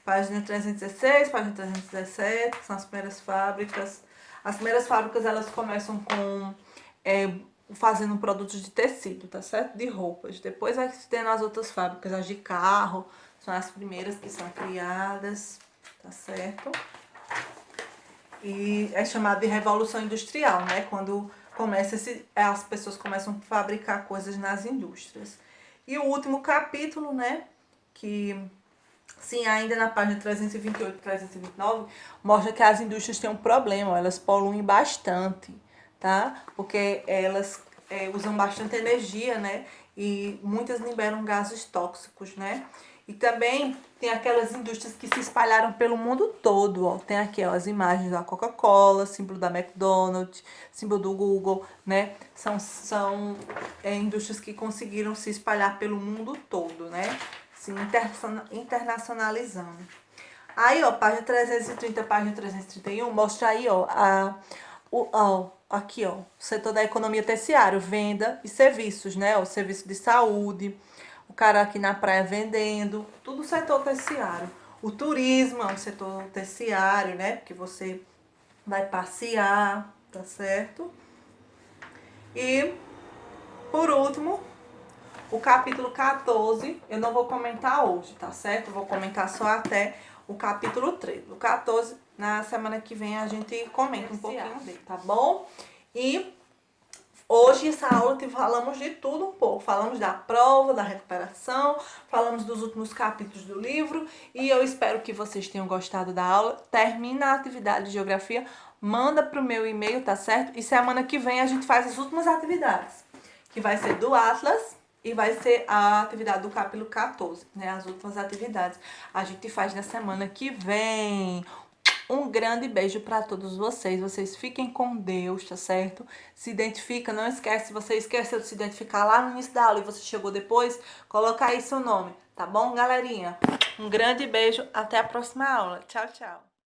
Página 316, página 317, que são as primeiras fábricas. As primeiras fábricas, elas começam com fazendo produtos de tecido, tá certo? De roupas. Depois vai tendo as outras fábricas, as de carro, são as primeiras que são criadas, tá certo? E é chamado de Revolução Industrial, né? Quando as pessoas começam a fabricar coisas nas indústrias. E o último capítulo, né? Que, sim, ainda na página 328 e 329, mostra que as indústrias têm um problema, elas poluem bastante, tá? Porque elas usam bastante energia, né? E muitas liberam gases tóxicos, né? E também tem aquelas indústrias que se espalharam pelo mundo todo, ó. Tem aqui, ó, as imagens da Coca-Cola, símbolo da McDonald's, símbolo do Google, né? São indústrias que conseguiram se espalhar pelo mundo todo, né? Se internacionalizando. Aí, ó, página 330, página 331, mostra aí, ó, aqui, ó, o setor da economia terciária, venda e serviços, né? O serviço de saúde, o cara aqui na praia vendendo, tudo setor terciário. O turismo é um setor terciário, né? Porque você vai passear, tá certo? E, por último, o capítulo 14, eu não vou comentar hoje, tá certo? Eu vou comentar só até o capítulo 13. O 14, na semana que vem, a gente comenta um pouquinho dele, tá bom? E hoje, essa aula, falamos de tudo um pouco. Falamos da prova, da recuperação, falamos dos últimos capítulos do livro. E eu espero que vocês tenham gostado da aula. Termina a atividade de geografia, manda pro meu e-mail, tá certo? E semana que vem a gente faz as últimas atividades, que vai ser do Atlas e vai ser a atividade do capítulo 14, né? As últimas atividades a gente faz na semana que vem. Um grande beijo para todos vocês. Vocês fiquem com Deus, tá certo? Se identifica, não esquece. Se você esqueceu de se identificar lá no início da aula e você chegou depois, coloca aí seu nome, tá bom, galerinha? Um grande beijo. Até a próxima aula. Tchau, tchau.